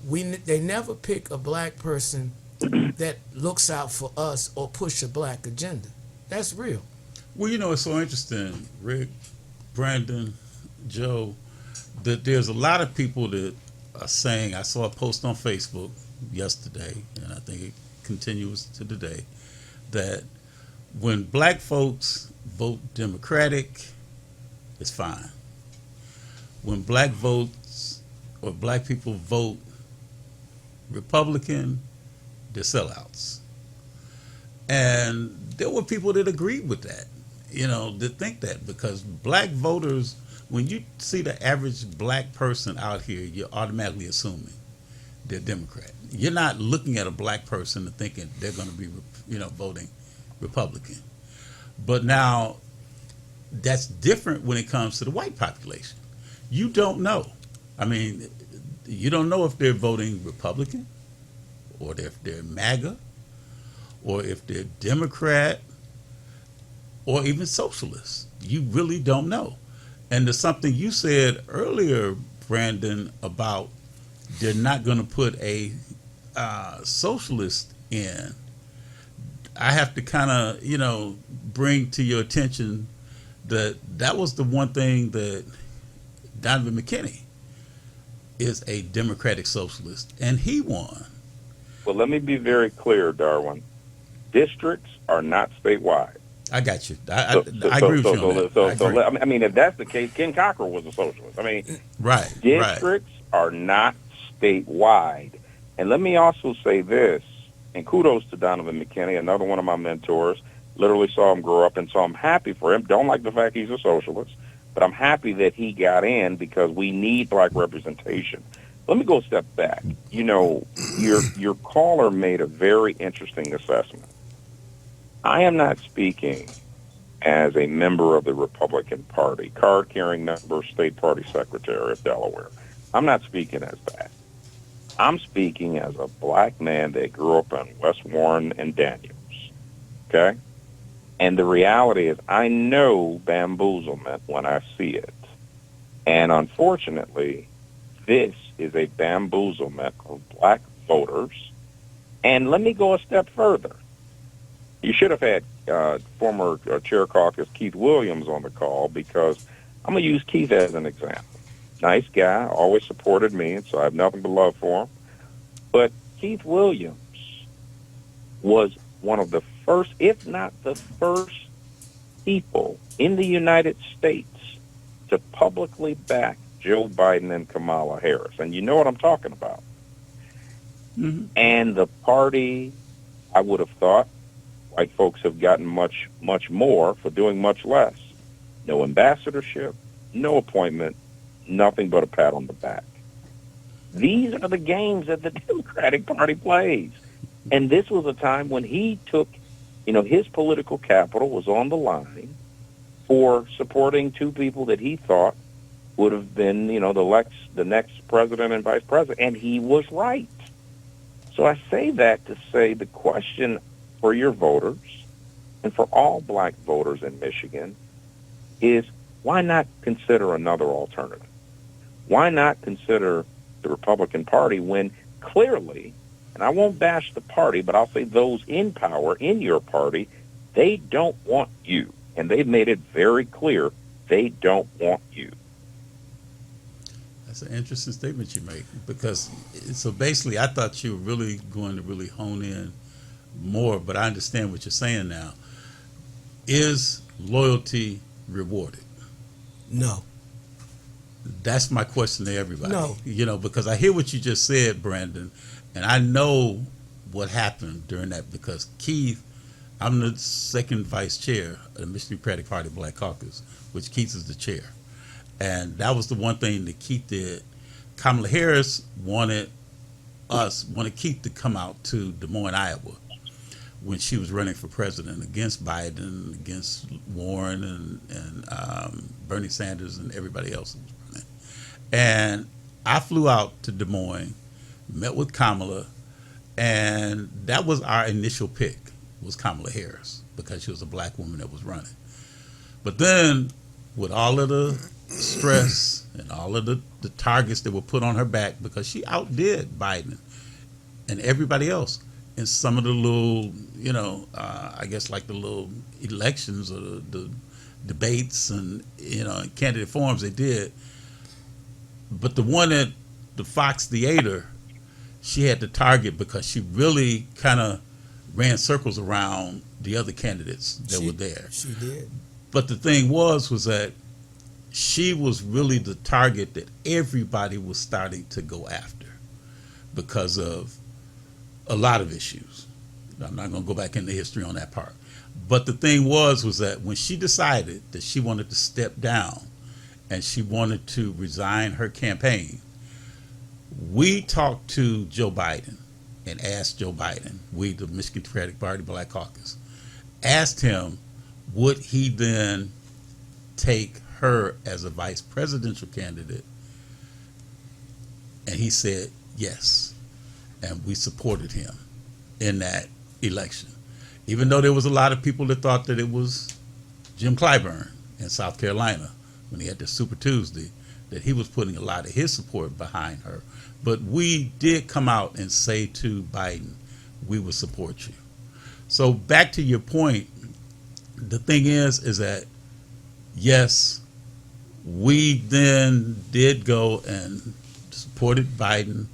They never pick a black person that looks out for us or push a black agenda. That's real. Well, you know, it's so interesting, Rick, Brandon, Joe, that there's a lot of people that are saying, I saw a post on Facebook yesterday, and I think it continues to today, that when black folks vote Democratic, it's fine. When black votes or black people vote Republican, they're sellouts. And there were people that agreed with that, you know, that think that, because black voters, when you see the average black person out here, you're automatically assuming they're Democrat. You're not looking at a black person and thinking they're going to be, you know, voting Republican. But now that's different when it comes to the white population. You don't know. I mean, you don't know if they're voting Republican, or if they're MAGA, or if they're Democrat, or even socialist. You really don't know. And there's something you said earlier, Brandon, about they're not going to put a socialist in. I have to kind of, you know, bring to your attention that was the one thing that Donovan McKinney is a democratic socialist, and he won. Well, let me be very clear, Darwin. Districts are not statewide. I got you. I agree with you on that. I mean, if that's the case, Ken Cockrell was a socialist. I mean, right. Districts are not statewide. And let me also say this, and kudos to Donovan McKinney, another one of my mentors. Literally saw him grow up, and so I'm happy for him. Don't like the fact he's a socialist, but I'm happy that he got in because we need black representation. Let me go a step back. You know, your caller made a very interesting assessment. I am not speaking as a member of the Republican Party, card-carrying member, state party secretary of Delaware. I'm not speaking as that. I'm speaking as a black man that grew up in West Warren and Daniels, okay? And the reality is I know bamboozlement when I see it. And unfortunately, this is a bamboozlement of black voters. And let me go a step further. You should have had former Chair Caucus Keith Williams on the call, because I'm going to use Keith as an example. Nice guy, always supported me, and so I have nothing but love for him. But Keith Williams was one of the first, if not the first, people in the United States to publicly back Joe Biden and Kamala Harris. And you know what I'm talking about. Mm-hmm. And the party, I would have thought, white folks have gotten much, much more for doing much less. No ambassadorship, no appointment, nothing but a pat on the back. These are the games that the Democratic Party plays. And this was a time when he took, you know, his political capital was on the line for supporting two people that he thought would have been, you know, the next president and vice president. And he was right. So I say that to say the question for your voters and for all black voters in Michigan is, why not consider another alternative? Why not consider the Republican Party when clearly, and I won't bash the party, but I'll say those in power in your party, they don't want you. And they've made it very clear they don't want you. That's an interesting statement you make, because so basically I thought you were really going to really hone in more, but I understand what you're saying now. Is loyalty rewarded? No. That's my question to everybody. No. You know, because I hear what you just said, Brandon, and I know what happened during that because Keith, I'm the second vice chair of the Michigan Democratic Party Black Caucus, which Keith is the chair. And that was the one thing that Keith did. Kamala Harris wanted Keith to come out to Des Moines, Iowa, when she was running for president against Biden, against Warren and Bernie Sanders and everybody else who was running. And I flew out to Des Moines, met with Kamala, and that was our initial pick, was Kamala Harris, because she was a black woman that was running. But then, with all of the stress and all of the targets that were put on her back, because she outdid Biden and everybody else in some of the little, I guess like the little elections or the debates and, candidate forums they did. But the one at the Fox Theater, she had to target because she really kind of ran circles around the other candidates that were there. She did. But the thing was that she was really the target that everybody was starting to go after because of a lot of issues. I'm not going to go back into history on that part. But the thing was that when she decided that she wanted to step down and she wanted to resign her campaign, we talked to Joe Biden and asked Joe Biden, we, the Michigan Democratic Party Black Caucus, asked him, would he then take her as a vice presidential candidate? And he said yes. And we supported him in that election. Even though there was a lot of people that thought that it was Jim Clyburn in South Carolina when he had the Super Tuesday, that he was putting a lot of his support behind her. But we did come out and say to Biden, we will support you. So back to your point, the thing is that, yes, we then did go and supported Biden.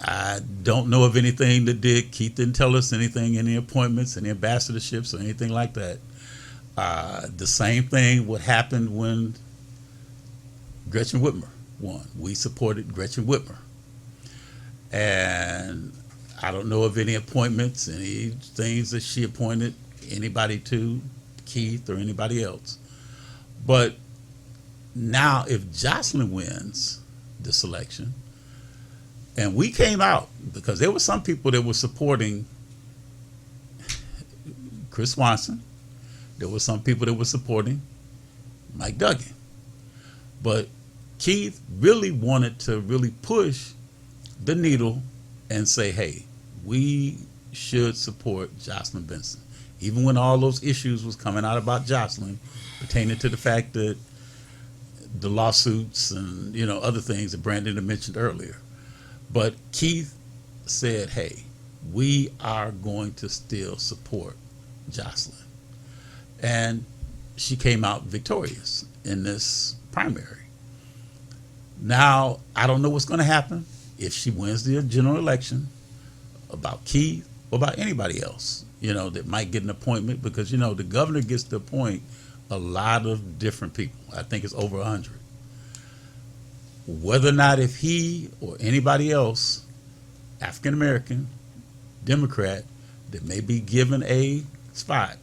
I don't know of anything that did. Keith didn't tell us anything, any appointments, any ambassadorships, or anything like that. The same thing would happen when Gretchen Whitmer won. We supported Gretchen Whitmer. And I don't know of any appointments, any things that she appointed anybody to, Keith or anybody else. But now if Jocelyn wins this election, and we came out because there were some people that were supporting Chris Swanson. There were some people that were supporting Mike Duggan. But Keith really wanted to really push the needle and say, hey, we should support Jocelyn Benson. Even when all those issues was coming out about Jocelyn pertaining to the fact that the lawsuits and, other things that Brandon had mentioned earlier. But Keith said, hey, we are going to still support Jocelyn. And she came out victorious in this primary. Now, I don't know what's going to happen if she wins the general election about Keith or about anybody else, that might get an appointment because, the governor gets to appoint a lot of different people. I think it's over 100. Whether or not if he or anybody else, African-American, Democrat, that may be given a spot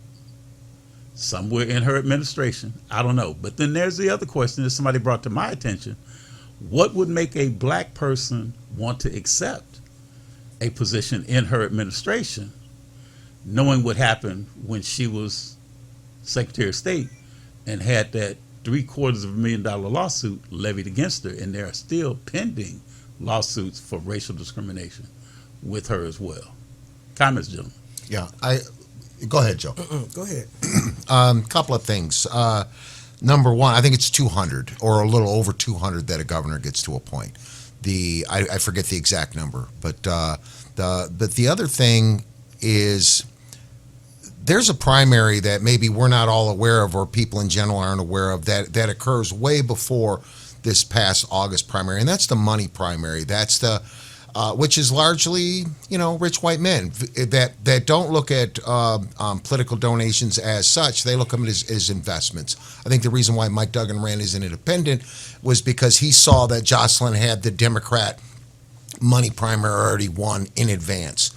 somewhere in her administration, I don't know. But then there's the other question that somebody brought to my attention. What would make a black person want to accept a position in her administration, knowing what happened when she was Secretary of State and had that $750,000 lawsuit levied against her, and there are still pending lawsuits for racial discrimination with her as well. Comments, gentlemen? Yeah, go ahead, Joe. Go ahead. Couple of things. Number one, I think it's 200 or a little over 200 that a governor gets to appoint. I forget the exact number, but the other thing is there's a primary that maybe we're not all aware of or people in general aren't aware of that occurs way before this past August primary, and that's the money primary. That's the which is largely, rich white men that don't look at political donations as such. They look at them as investments. I think the reason why Mike Duggan ran as an independent was because he saw that Jocelyn had the Democrat money primary already won in advance.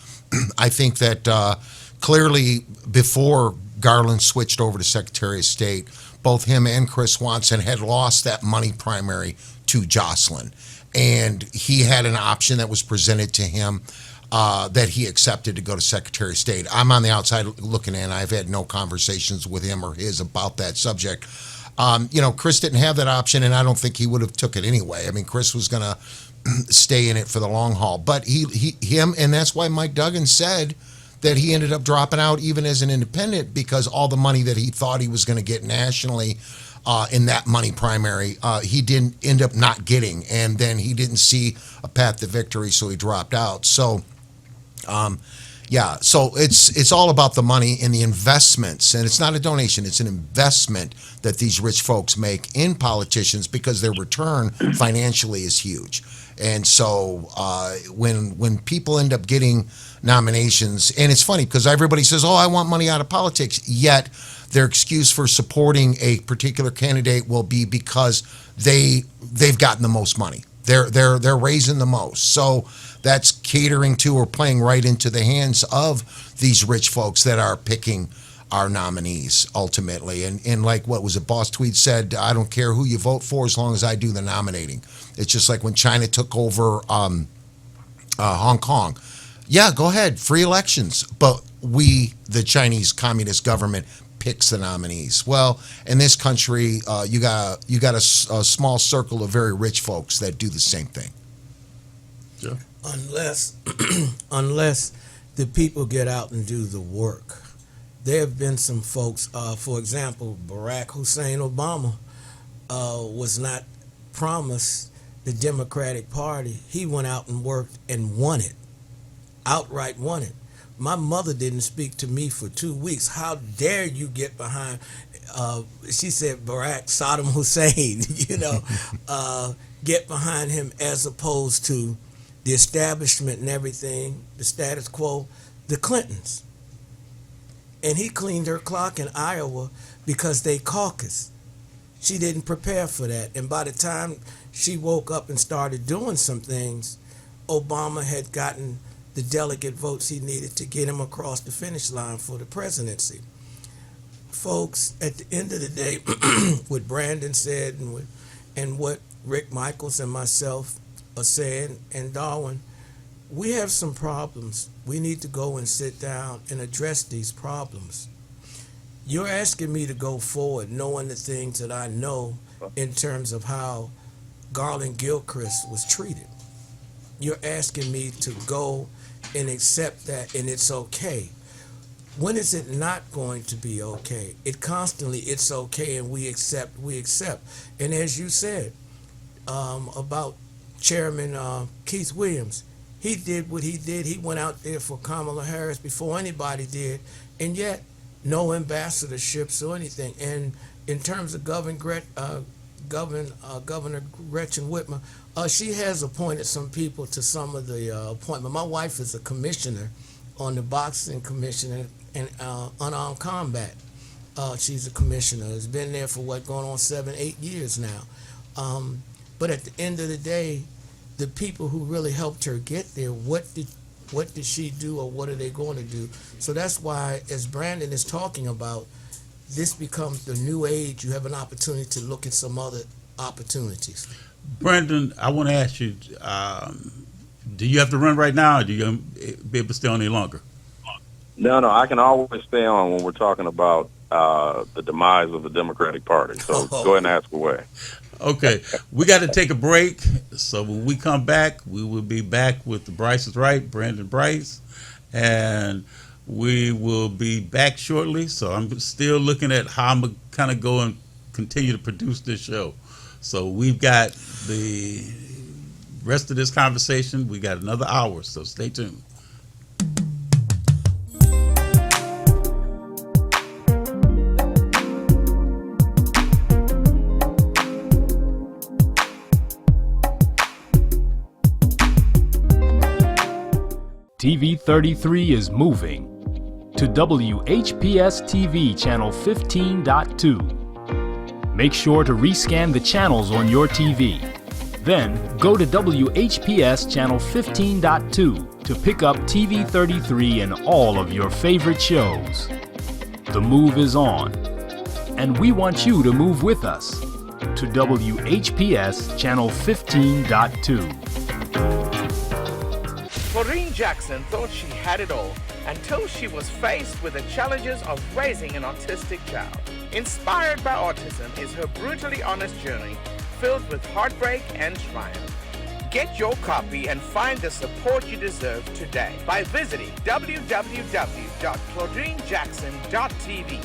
I think that clearly before Garland switched over to Secretary of State, both him and Chris Swanson had lost that money primary to Jocelyn. And he had an option that was presented to him that he accepted to go to Secretary of State. I'm on the outside looking in. I've had no conversations with him or his about that subject. Chris didn't have that option, and I don't think he would have took it anyway. I mean, Chris was going to stay in it for the long haul. But him, and that's why Mike Duggan said that he ended up dropping out even as an independent, because all the money that he thought he was going to get nationally in that money primary, he didn't end up not getting, and then he didn't see a path to victory, so he dropped out. So, so it's all about the money and the investments, and it's not a donation; it's an investment that these rich folks make in politicians because their return financially is huge. And so when people end up getting nominations, and it's funny because everybody says, "Oh, I want money out of politics," yet their excuse for supporting a particular candidate will be because they've gotten the most money. They're raising the most. So that's catering to or playing right into the hands of these rich folks that are picking our nominees ultimately. And like what was it, Boss Tweed said, I don't care who you vote for as long as I do the nominating. It's just like when China took over Hong Kong. Yeah, go ahead, free elections. But the Chinese Communist government, picks the nominees. Well, in this country, you got a small circle of very rich folks that do the same thing. Yeah. Unless the people get out and do the work. There have been some folks, for example, Barack Hussein Obama was not promised the Democratic Party. He went out and worked and won it, outright won it. My mother didn't speak to me for 2 weeks. How dare you get behind, she said Barack Saddam Hussein, get behind him as opposed to the establishment and everything, the status quo, the Clintons. And he cleaned her clock in Iowa because they caucused. She didn't prepare for that. And by the time she woke up and started doing some things, Obama had gotten the delegate votes he needed to get him across the finish line for the presidency. Folks, at the end of the day, what Brandon said and what Rick Michaels and myself are saying, and Darwin, we have some problems. We need to go and sit down and address these problems. You're asking me to go forward knowing the things that I know in terms of how Garland Gilchrist was treated. You're asking me to go and accept that, and it's okay. When is it not going to be okay? It's okay, and we accept. And as you said about Chairman Keith Williams, he did what he did. He went out there for Kamala Harris before anybody did, and yet no ambassadorships or anything. And in terms of Governor Gretchen Whitmer, she has appointed some people to some of the appointment. My wife is a commissioner on the boxing commission and unarmed combat. She's a commissioner. Has been there for going on 7-8 years now. But at the end of the day, the people who really helped her get there, what did she do, or what are they going to do? So that's why, as Brandon is talking about, this becomes the new age. You have an opportunity to look at some other opportunities. Brandon, I want to ask you, do you have to run right now, or do you be able to stay on any longer? No, I can always stay on when we're talking about the demise of the Democratic Party. So go ahead and ask away. Okay, we got to take a break. So when we come back, we will be back with the Bryce is Right, Brandon Bryce, and we will be back shortly. So I'm still looking at how I'm going to kind of go and continue to produce this show. So we've got the rest of this conversation. We got another hour, so stay tuned. TV 33 is moving to WHPS TV channel 15.2. Make sure to rescan the channels on your TV. Then go to WHPS channel 15.2 to pick up TV 33 and all of your favorite shows. The move is on, and we want you to move with us to WHPS channel 15.2. Maureen Jackson thought she had it all until she was faced with the challenges of raising an autistic child. Inspired by Autism is her brutally honest journey filled with heartbreak and triumph. Get your copy and find the support you deserve today by visiting www.claudinjackson.tv.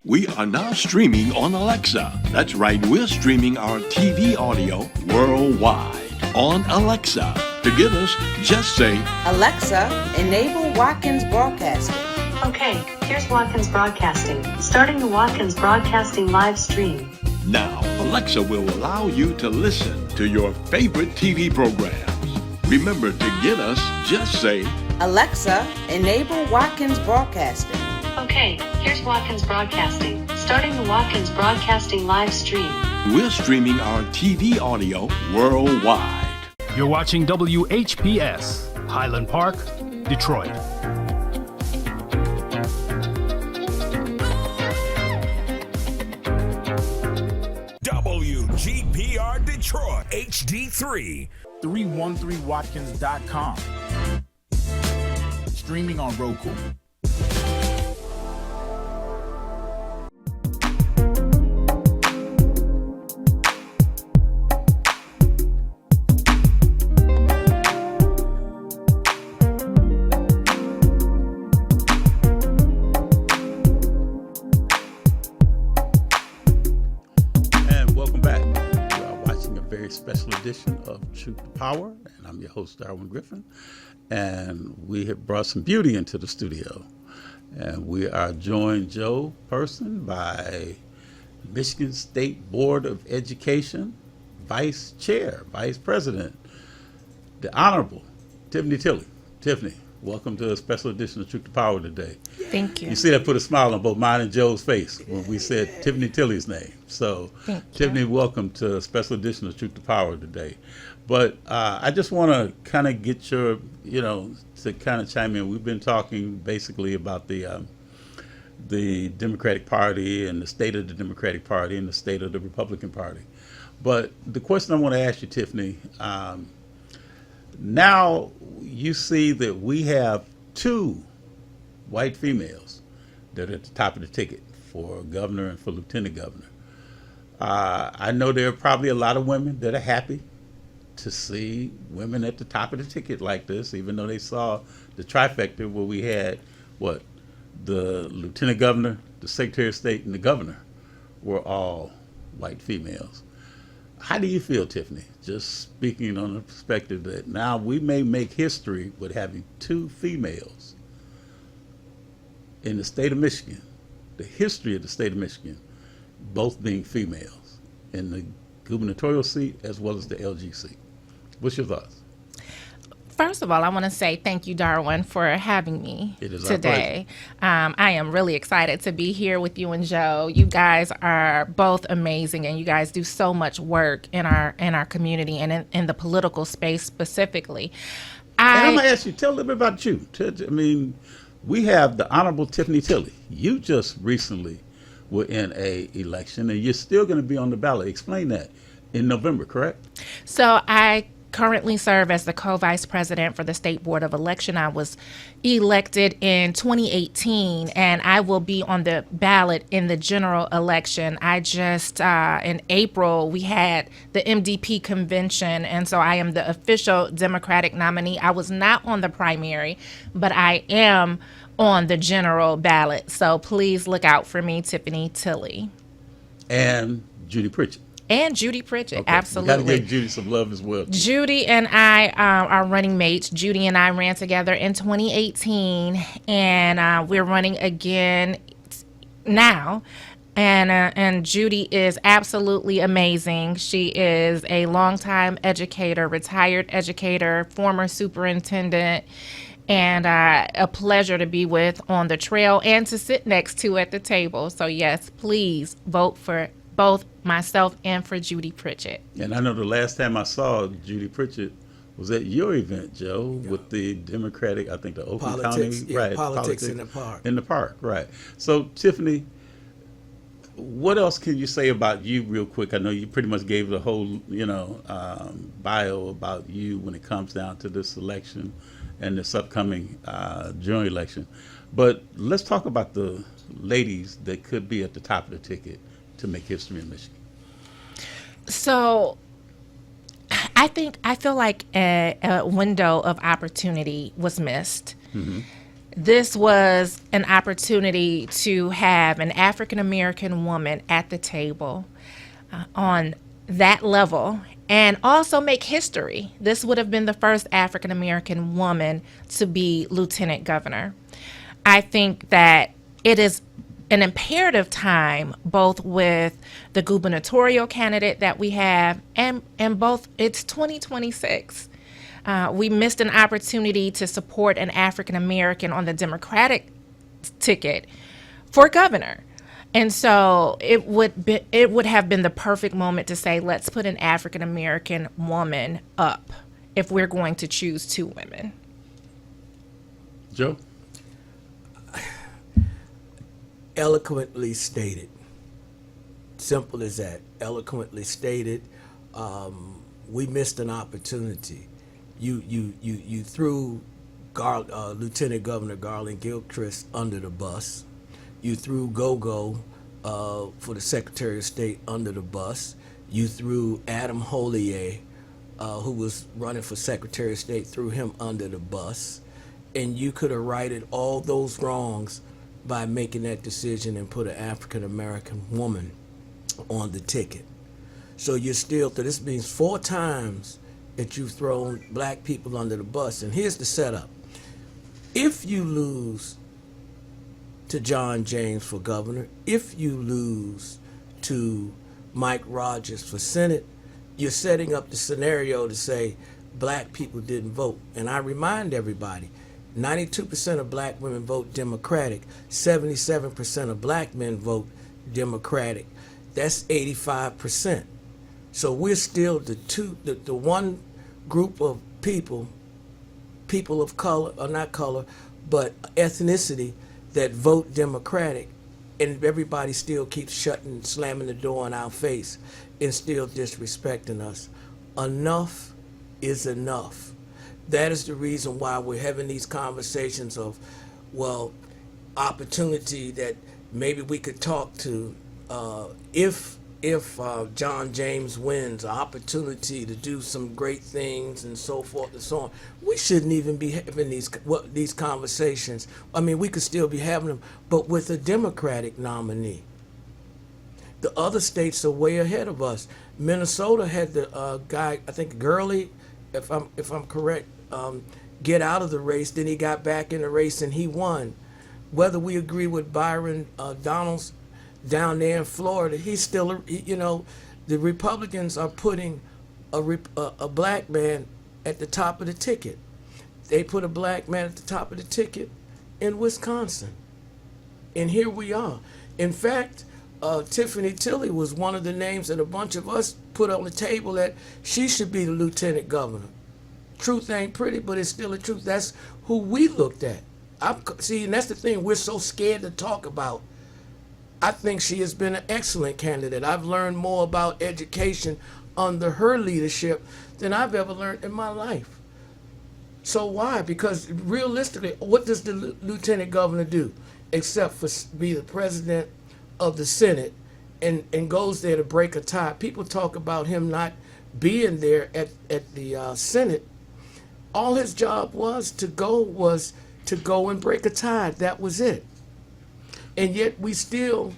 We are now streaming on Alexa. That's right, we're streaming our TV audio worldwide on Alexa. To get us, just say, Alexa, enable Watkins Broadcasting. Okay, here's Watkins Broadcasting. Starting the Watkins Broadcasting live stream. Now, Alexa will allow you to listen to your favorite TV programs. Remember, to get us, just say, Alexa, enable Watkins Broadcasting. Okay, here's Watkins Broadcasting. Starting the Watkins Broadcasting live stream. We're streaming our TV audio worldwide. You're watching WHPS, Highland Park, Detroit. WGPR Detroit, HD3. 313watkins.com. Streaming on Roku. Special edition of Truth to Power, and I'm your host, Darwin Griffin, and we have brought some beauty into the studio, and we are joined, Joe Person, by Michigan State Board of Education Vice President, the Honorable Tiffany Tilley. Tiffany, welcome to a special edition of Truth to Power today. Thank you. You see that put a smile on both mine and Joe's face when we said Tiffany Tilley's name. So, Tiffany, welcome to a special edition of Truth to Power today. But I just want to kind of get your, to kind of chime in. We've been talking basically about the Democratic Party and the state of the Democratic Party and the state of the Republican Party. But the question I want to ask you, Tiffany, now you see that we have two white females that are at the top of the ticket for governor and for lieutenant governor. I know there are probably a lot of women that are happy to see women at the top of the ticket like this, even though they saw the trifecta where we had, the lieutenant governor, the secretary of state, and the governor were all white females. How do you feel, Tiffany, just speaking on the perspective that now we may make history with having two females in the state of Michigan, the history of the state of Michigan, both being females in the gubernatorial seat as well as the LG seat? What's your thoughts? First of all, I want to say thank you, Darwin, for having me today. I am really excited to be here with you and Joe. You guys are both amazing, and you guys do so much work in our community and in the political space specifically. And I'm going to ask you, tell a little bit about you. We have the Honorable Tiffany Tilley. You just recently were in a election, and you're still going to be on the ballot. Explain that in November, correct? So I currently serve as the co-vice president for the State Board of Election. I was elected in 2018, and I will be on the ballot in the general election. I just, in April, we had the MDP convention, and so I am the official Democratic nominee. I was not on the primary, but I am on the general ballot. So please look out for me, Tiffany Tilley. And Judy Pritchett. And Judy Pritchett, okay. Absolutely. We got to give Judy some love as well. Judy and I are running mates. Judy and I ran together in 2018, and we're running again now. And Judy is absolutely amazing. She is a longtime educator, retired educator, former superintendent, and a pleasure to be with on the trail and to sit next to at the table. So yes, please vote for both myself and for Judy Pritchett. And I know the last time I saw Judy Pritchett was at your event, Joe, with the Democratic, I think the Oakland Politics, County, yeah, right? politics in the park. In the park, right. So Tiffany, what else can you say about you real quick? I know you pretty much gave the whole, bio about you when it comes down to this election and this upcoming general election. But let's talk about the ladies that could be at the top of the ticket to make history in Michigan. So I feel like a window of opportunity was missed. Mm-hmm. This was an opportunity to have an African American woman at the table on that level and also make history. This would have been the first African American woman to be lieutenant governor. I think that it is an imperative time, both with the gubernatorial candidate that we have and both, it's 2026. We missed an opportunity to support an African American on the Democratic ticket for governor. And so it would have been the perfect moment to say, let's put an African American woman up if we're going to choose two women. Joe? Eloquently stated. Simple as that. Eloquently stated. We missed an opportunity. You threw Lieutenant Governor Garland Gilchrist under the bus. You threw Gogo for the Secretary of State under the bus. You threw Adam Hollier, who was running for Secretary of State, threw him under the bus. And you could have righted all those wrongs by making that decision and put an African American woman on the ticket. So you're still, this means 4 times that you've thrown black people under the bus. And here's the setup. If you lose to John James for governor, if you lose to Mike Rogers for Senate, you're setting up the scenario to say black people didn't vote. And I remind everybody, 92% of black women vote Democratic, 77% of black men vote Democratic. That's 85%. So we're still the one group of people of color, or not color, but ethnicity that vote Democratic, and everybody still keeps slamming the door in our face and still disrespecting us. Enough is enough. That is the reason why we're having these conversations of, opportunity that maybe we could talk to if John James wins, opportunity to do some great things and so forth and so on. We shouldn't even be having these conversations. I mean, we could still be having them, but with a Democratic nominee. The other states are way ahead of us. Minnesota had the guy, I think Gurley, if I'm correct, get out of the race. Then he got back in the race and he won. Whether we agree with Byron Donalds down there in Florida, he's still, the Republicans are putting a black man at the top of the ticket. They put a black man at the top of the ticket in Wisconsin. And here we are. In fact, Tiffany Tilley was one of the names that a bunch of us put on the table that she should be the lieutenant governor. Truth ain't pretty, but it's still the truth. That's who we looked at. And that's the thing we're so scared to talk about. I think she has been an excellent candidate. I've learned more about education under her leadership than I've ever learned in my life. So why? Because realistically, what does the lieutenant governor do except for be the president of the Senate and goes there to break a tie? People talk about him not being there at the Senate. All his job was to go and break a tie. That was it. And yet we still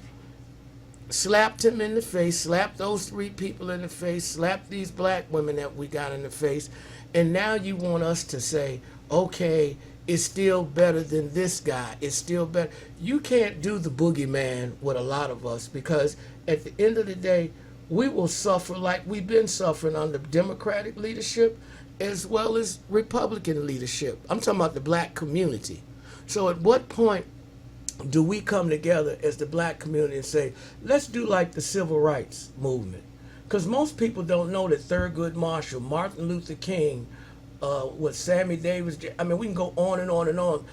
slapped him in the face, slapped those 3 people in the face, slapped these black women that we got in the face. And now you want us to say, okay, is still better than this guy. It's still better. You can't do the boogeyman with a lot of us, because at the end of the day, we will suffer like we've been suffering under Democratic leadership as well as Republican leadership. I'm talking about the black community. So at what point do we come together as the black community and say, let's do like the civil rights movement? Because most people don't know that Thurgood Marshall, Martin Luther King, with Sammy Davis, I mean, we can go on and on and on.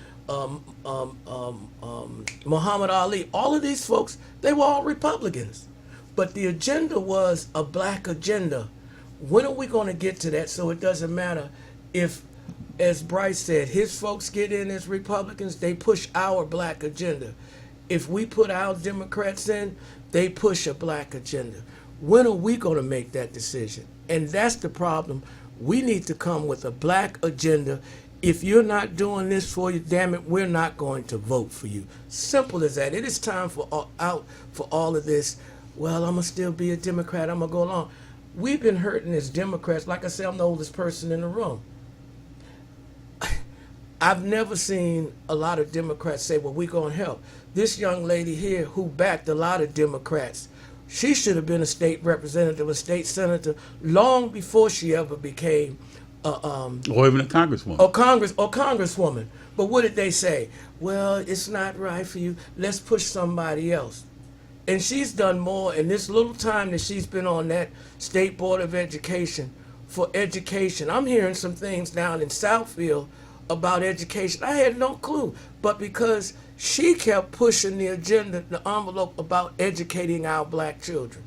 Muhammad Ali, all of these folks, they were all Republicans. But the agenda was a black agenda. When are we going to get to that so it doesn't matter if, as Bryce said, his folks get in as Republicans, they push our black agenda. If we put our Democrats in, they push a black agenda. When are we going to make that decision? And that's the problem. We need to come with a black agenda. If you're not doing this for you, damn it, we're not going to vote for you. Simple as that. It is time for all of this. Well, I'm going to still be a Democrat. I'm going to go along. We've been hurting as Democrats. Like I said, I'm the oldest person in the room. I've never seen a lot of Democrats say, well, we're going to help. This young lady here who backed a lot of Democrats, she should have been a state representative, a state senator, long before she ever became or even a congresswoman. Or congresswoman. But what did they say? Well, it's not right for you. Let's push somebody else. And she's done more in this little time that she's been on that State Board of Education for education. I'm hearing some things down in Southfield about education. I had no clue. But because she kept pushing the agenda, the envelope about educating our black children.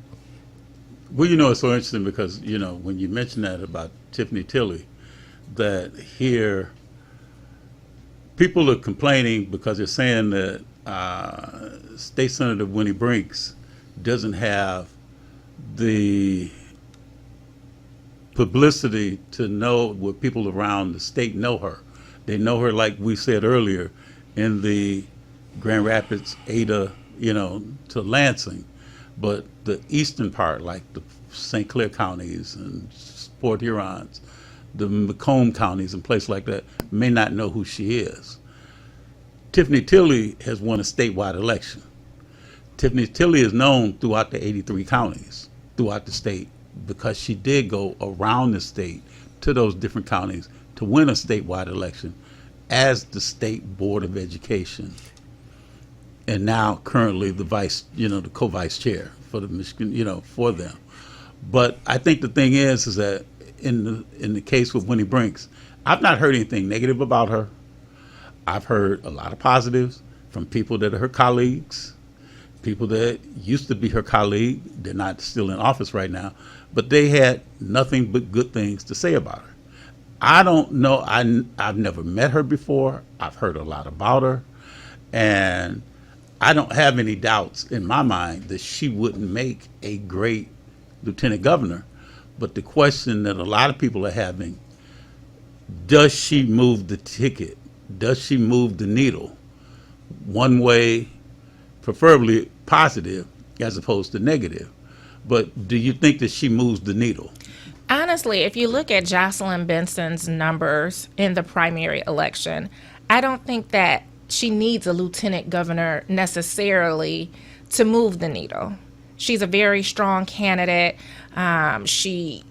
Well, you know, it's so interesting because, you know, when you mention that about Tiffany Tilley, that here people are complaining because they're saying that State Senator Winnie Brinks doesn't have the publicity to know what people around the state know her. They know her, like we said earlier, in the Grand Rapids, Ada, you know, to Lansing. But the eastern part, like the St. Clair counties and Port Hurons, the Macomb counties and places like that, may not know who she is. Tiffany Tilley has won a statewide election. Tiffany Tilley is known throughout the 83 counties, throughout the state, because she did go around the state to those different counties to win a statewide election as the State Board of Education, and now currently the vice, you know, the co-vice chair for the Michigan, you know, for them. But I think the thing is that in the case with Winnie Brinks, I've not heard anything negative about her. I've heard a lot of positives from people that are her colleagues, people that used to be her colleague. They're not still in office right now, but they had nothing but good things to say about her. I don't know. I've never met her before. I've heard a lot about her, and I don't have any doubts in my mind that she wouldn't make a great lieutenant governor. But the question that a lot of people are having, does she move the ticket? Does she move the needle one way, preferably positive as opposed to negative? But do you think that she moves the needle? Honestly, if you look at Jocelyn Benson's numbers in the primary election, I don't think that she needs a lieutenant governor necessarily to move the needle. She's a very strong candidate. She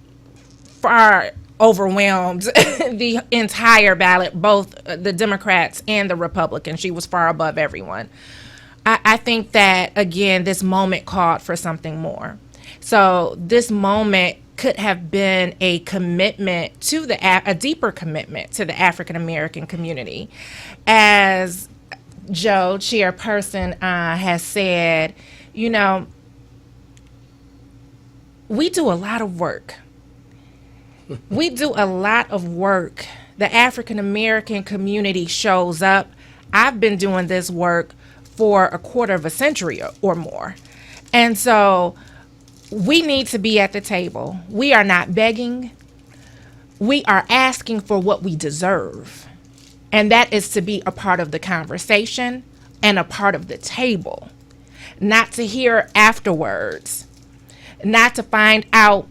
far overwhelmed the entire ballot, both the Democrats and the Republicans. She was far above everyone. I think that, again, this moment called for something more. So this moment could have been a commitment to a deeper commitment to the African American community. As Joe, chairperson, has said, you know, we do a lot of work. We do a lot of work. The African American community shows up. I've been doing this work for a quarter of a century or more. And so we need to be at the table. We are not begging. We are asking for what we deserve. And that is to be a part of the conversation and a part of the table. Not to hear afterwards. Not to find out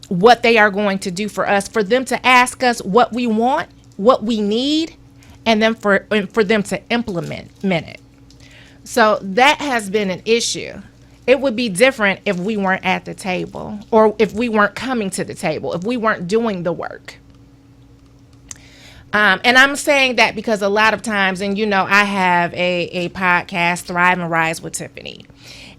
what they are going to do for us. For them to ask us what we want, what we need, and then for them to implement it. So that has been an issue. It would be different if we weren't at the table, or if we weren't coming to the table, if we weren't doing the work. And I'm saying that because a lot of times, and I have a podcast, Thrive and Rise with Tiffany.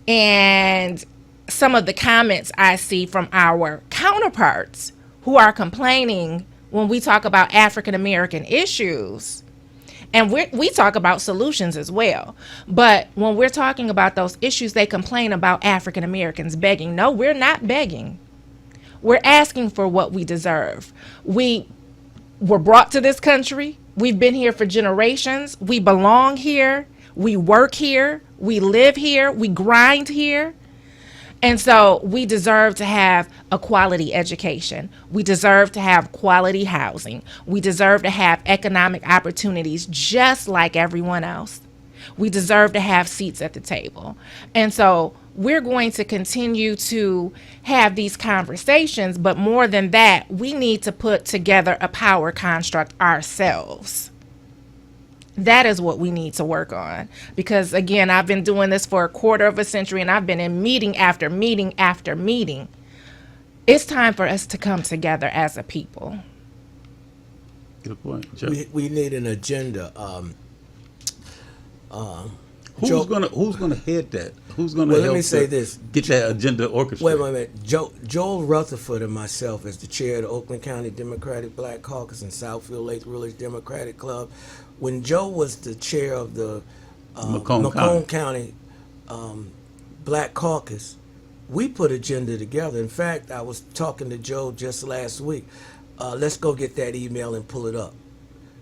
And some of the comments I see from our counterparts who are complaining when we talk about African American issues, and we talk about solutions as well. But when we're talking about those issues, they complain about African Americans begging. No, we're not begging. We're asking for what we deserve. We were brought to this country. We've been here for generations. We belong here. We work here. We live here. We grind here. And so we deserve to have a quality education. We deserve to have quality housing. We deserve to have economic opportunities just like everyone else. We deserve to have seats at the table. And so we're going to continue to have these conversations, but more than that, we need to put together a power construct ourselves. That is what we need to work on. Because again, I've been doing this for a quarter of a century, and I've been in meeting after meeting after meeting. It's time for us to come together as a people. Good point, Joe. We need an agenda. Who's gonna head that? Who's gonna Well, help let me say this. Get that agenda orchestrated? Wait a minute. Joel Rutherford and myself, as the chair of the Oakland County Democratic Black Caucus and Southfield Lake Village Democratic Club, when Joe was the chair of the Macomb County Black Caucus, we put agenda together. In fact, I was talking to Joe just last week. Let's go get that email and pull it up.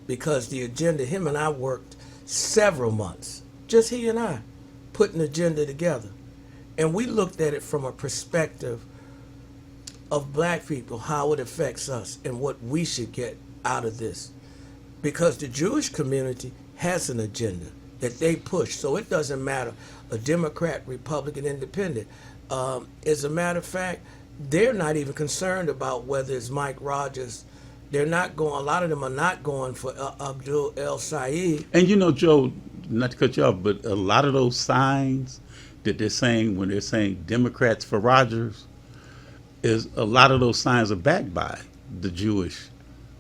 Because the agenda, him and I worked several months, just he and I, put an agenda together. And we looked at it from a perspective of black people, how it affects us and what we should get out of this. Because the Jewish community has an agenda that they push. So it doesn't matter, a Democrat, Republican, Independent. As a matter of fact, they're not even concerned about whether it's Mike Rogers. They're not going, a lot of them are not going for Abdul El Sayed. And Joe, not to cut you off, but a lot of those signs that they're saying when they're saying Democrats for Rogers, is a lot of those signs are backed by the Jewish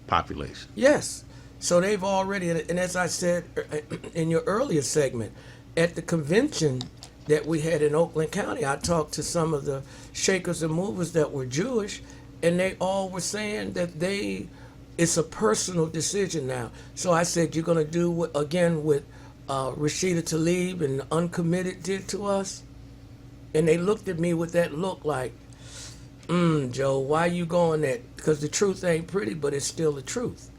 population. Yes. So they've already, and as I said in your earlier segment, at the convention that we had in Oakland County, I talked to some of the shakers and movers that were Jewish, and they all were saying that it's a personal decision now. So I said, you're going to do, again, what Rashida Tlaib and the Uncommitted did to us? And they looked at me with that look like, Joe, why you going that? Because the truth ain't pretty, but it's still the truth.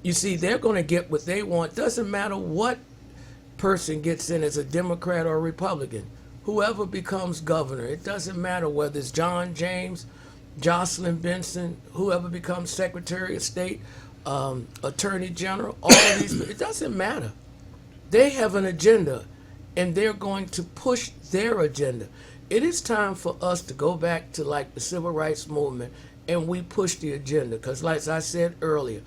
You see, they're going to get what they want. Doesn't matter what person gets in as a Democrat or a Republican. Whoever becomes governor, it doesn't matter whether it's John James, Jocelyn Benson, whoever becomes Secretary of State, Attorney General, all of these, it doesn't matter. They have an agenda, and they're going to push their agenda. It is time for us to go back to like the Civil Rights Movement, and we push the agenda. Because like I said earlier,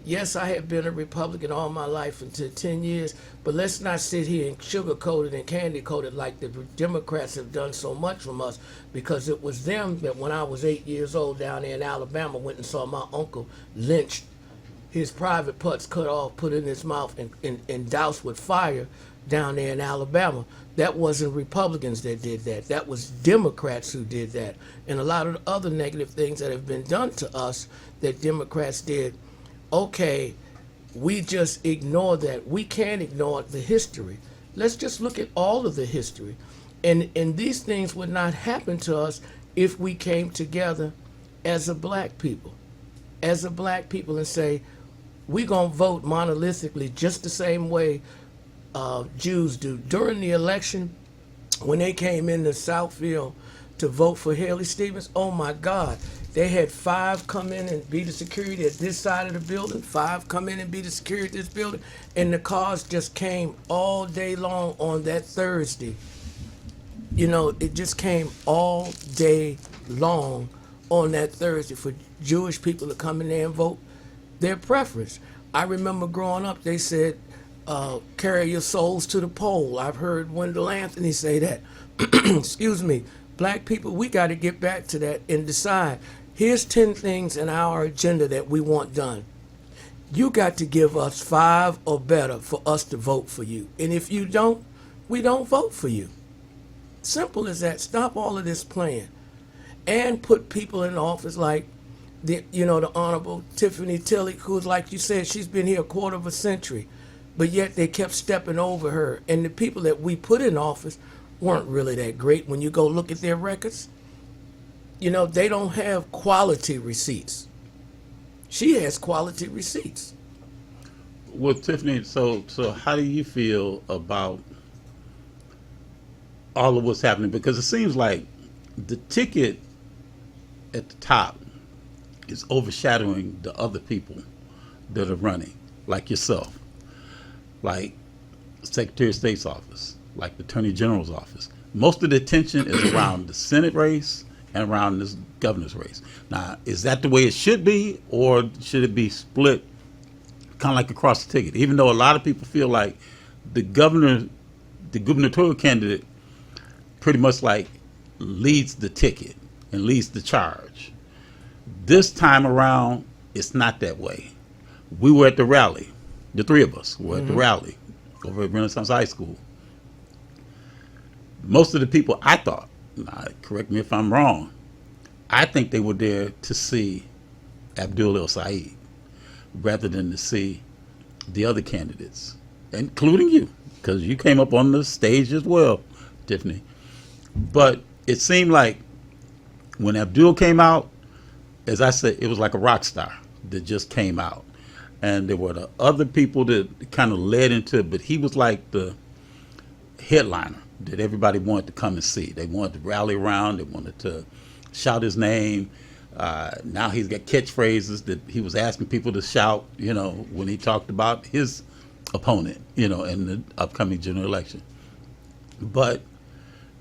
yes, I have been a Republican all my life until 10 years, but let's not sit here and sugarcoat it and candy coat it like the Democrats have done so much from us, because it was them that when I was 8 years old down there in Alabama went and saw my uncle lynched, his private parts cut off, put in his mouth, and doused with fire down there in Alabama. That wasn't Republicans that did that. That was Democrats who did that. And a lot of the other negative things that have been done to us that Democrats did, okay, we just ignore that. We can't ignore the history. Let's just look at all of the history. And these things would not happen to us if we came together as a black people. As a black people and say, we're going to vote monolithically just the same way Jews do. During the election, when they came into Southfield to vote for Haley Stevens, oh my God, they had 5 come in and be the security at this side of the building, 5 come in and be the security at this building, and the cars just came all day long on that Thursday. It just came all day long on that Thursday for Jewish people to come in there and vote their preference. I remember growing up, they said, carry your souls to the pole. I've heard Wendell Anthony say that. Excuse me. Black people, we got to get back to that and decide. Here's 10 things in our agenda that we want done. You got to give us 5 or better for us to vote for you. And if you don't, we don't vote for you. Simple as that. Stop all of this playing. And put people in office like the Honorable Tiffany Tilley, who's, like you said, she's been here a quarter of a century, but yet they kept stepping over her. And the people that we put in office weren't really that great. When you go look at their records, they don't have quality receipts. She has quality receipts. Well, Tiffany, so how do you feel about all of what's happening? Because it seems like the ticket at the top is overshadowing the other people that are running, like yourself, like Secretary of State's office, like the Attorney General's office. Most of the attention is around the Senate race and around this governor's race. Now, is that the way it should be, or should it be split kind of like across the ticket? Even though a lot of people feel like the gubernatorial candidate pretty much like leads the ticket and leads the charge. This time around, it's not that way. We were at the rally. The three of us were at the rally over at Renaissance High School. Most of the people, I thought, correct me if I'm wrong, I think they were there to see Abdul El-Sayed rather than to see the other candidates, including you, because you came up on the stage as well, Tiffany. But it seemed like when Abdul came out, as I said, it was like a rock star that just came out. And there were the other people that kind of led into it, but he was like the headliner that everybody wanted to come and see. They wanted to rally around. They wanted to shout his name. Now he's got catchphrases that he was asking people to shout, when he talked about his opponent, in the upcoming general election. But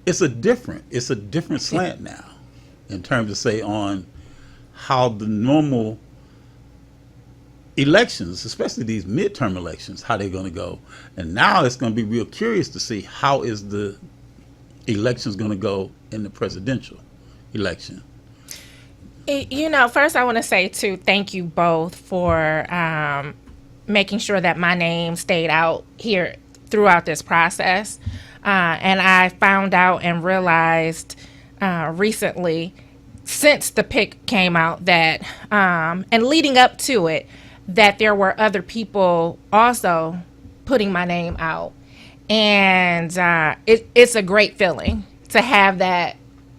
it's a different slant now in terms of, say, on how the normal elections, especially these midterm elections, how they're going to go. And now it's going to be real curious to see how is the elections going to go in the presidential election. First I want to say, too, thank you both for making sure that my name stayed out here throughout this process. And I found out and realized recently, since the pick came out, that, and leading up to it, that there were other people also putting my name out. And it's a great feeling to have that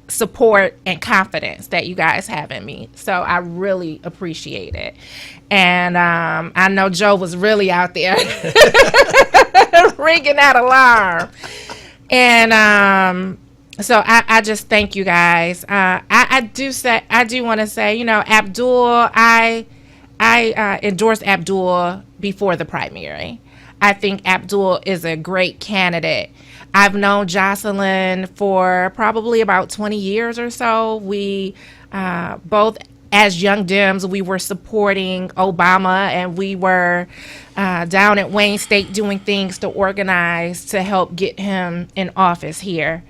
support and confidence that you guys have in me. So I really appreciate it. And I know Joe was really out there ringing that alarm. And so I just thank you guys. I do want to say, Abdul, I endorsed Abdul before the primary. I think Abdul is a great candidate. I've known Jocelyn for probably about 20 years or so. We both, as Young Dems, we were supporting Obama, and we were down at Wayne State doing things to organize to help get him in office here.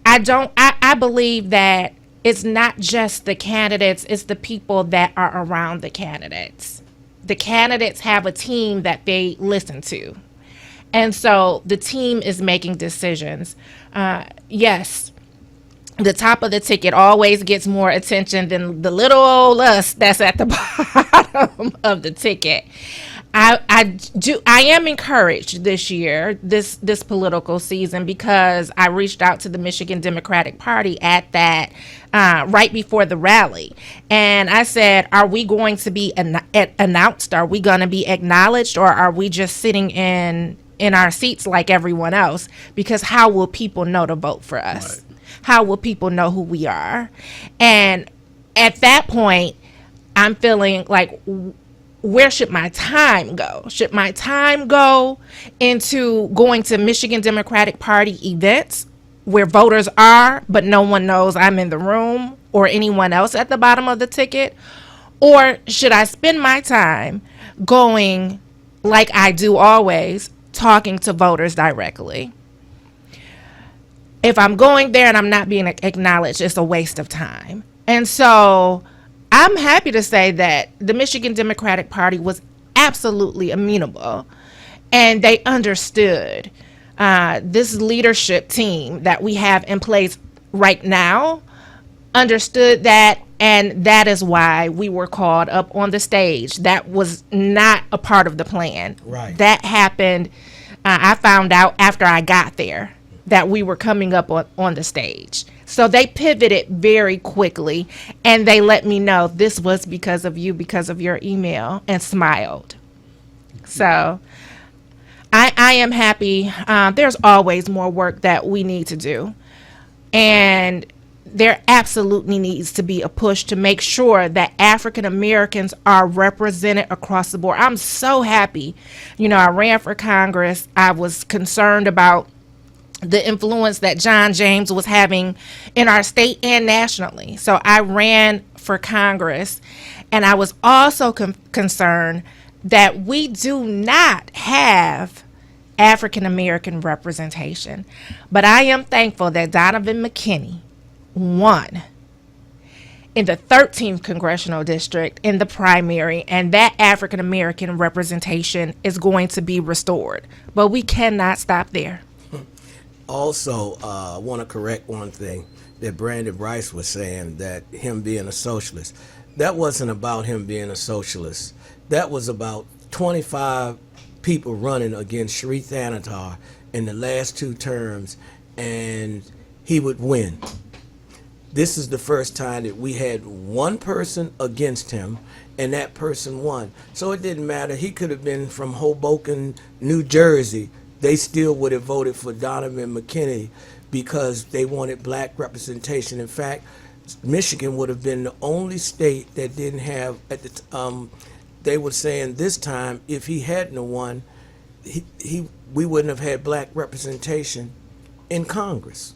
I believe that it's not just the candidates, it's the people that are around the candidates. The candidates have a team that they listen to. And so the team is making decisions. Yes, the top of the ticket always gets more attention than the little old us that's at the bottom of the ticket. I am encouraged this year, this political season, because I reached out to the Michigan Democratic Party at that right before the rally, and I said, are we going to be announced? Are we going to be acknowledged, or are we just sitting in our seats like everyone else? Because how will people know to vote for us? Right. How will people know who we are? And at that point, I'm feeling like, where should my time go? Should my time go into going to Michigan Democratic Party events where voters are, but no one knows I'm in the room or anyone else at the bottom of the ticket? Or should I spend my time going, like I do always, talking to voters directly. If I'm going there and I'm not being acknowledged, it's a waste of time. And so I'm happy to say that the Michigan Democratic Party was absolutely amenable, and they understood this leadership team that we have in place right now understood that, and that is why we were called up on the stage. That was not a part of the plan. Right. That happened, I found out after I got there that we were coming up on the stage. So they pivoted very quickly, and they let me know this was because of you, because of your email, and smiled. So I am happy. There's always more work that we need to do. And there absolutely needs to be a push to make sure that African Americans are represented across the board. I'm so happy. You know, I ran for Congress. I was concerned about the influence that John James was having in our state and nationally. So I ran for Congress, and I was also concerned that we do not have African American representation. But I am thankful that Donovan McKinney won in the 13th congressional district in the primary, and that African American representation is going to be restored. But we cannot stop there. Also, I want to correct one thing that Brandon Bryce was saying, that him being a socialist. That wasn't about him being a socialist. That was about 25 people running against Sri Thanatar in the last 2 terms, and he would win. This is the first time that we had one person against him, and that person won. So it didn't matter. He could have been from Hoboken, New Jersey. They still would have voted for Donovan McKinney because they wanted black representation. In fact, Michigan would have been the only state that didn't have, at the they were saying this time, if he hadn't won, we wouldn't have had black representation in Congress.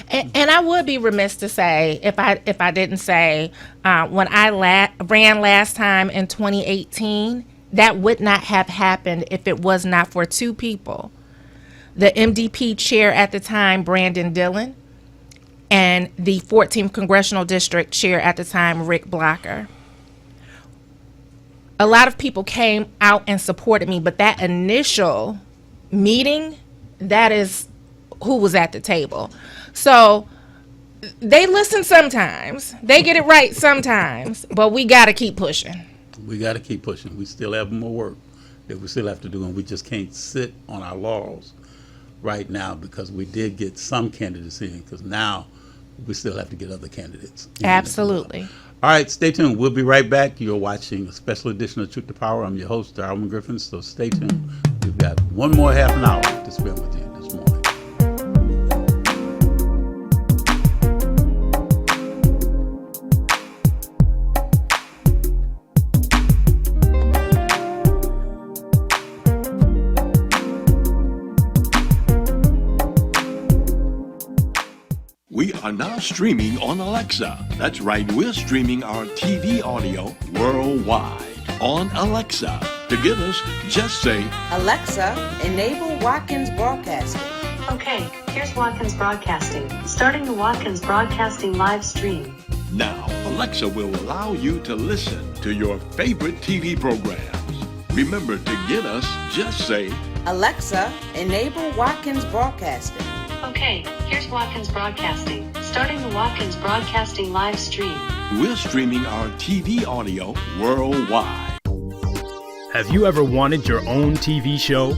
And I would be remiss to say, if I didn't say, when I ran last time in 2018, that would not have happened if it was not for 2 people. The MDP chair at the time, Brandon Dillon, and the 14th Congressional District chair at the time, Rick Blocker. A lot of people came out and supported me, but that initial meeting, that is who was at the table. So they listen sometimes, they get it right sometimes, but we got to keep pushing. We got to keep pushing. We still have more work that we still have to do, and we just can't sit on our laurels right now because we did get some candidates in, because now we still have to get other candidates in. Absolutely. All right, stay tuned. We'll be right back. You're watching a special edition of Truth to Power. I'm your host, Darwin Griffin, so stay tuned. We've got one more half an hour to spend with you this morning. We are now streaming on Alexa. That's right, we're streaming our TV audio worldwide on Alexa. To get us, just say, Alexa, enable Watkins Broadcasting. Okay, here's Watkins Broadcasting. Starting the Watkins Broadcasting live stream. Now, Alexa will allow you to listen to your favorite TV programs. Remember, to get us, just say, Alexa, enable Watkins Broadcasting. Okay, here's Watkins Broadcasting. Starting the Watkins Broadcasting live stream. We're streaming our TV audio worldwide. Have you ever wanted your own TV show?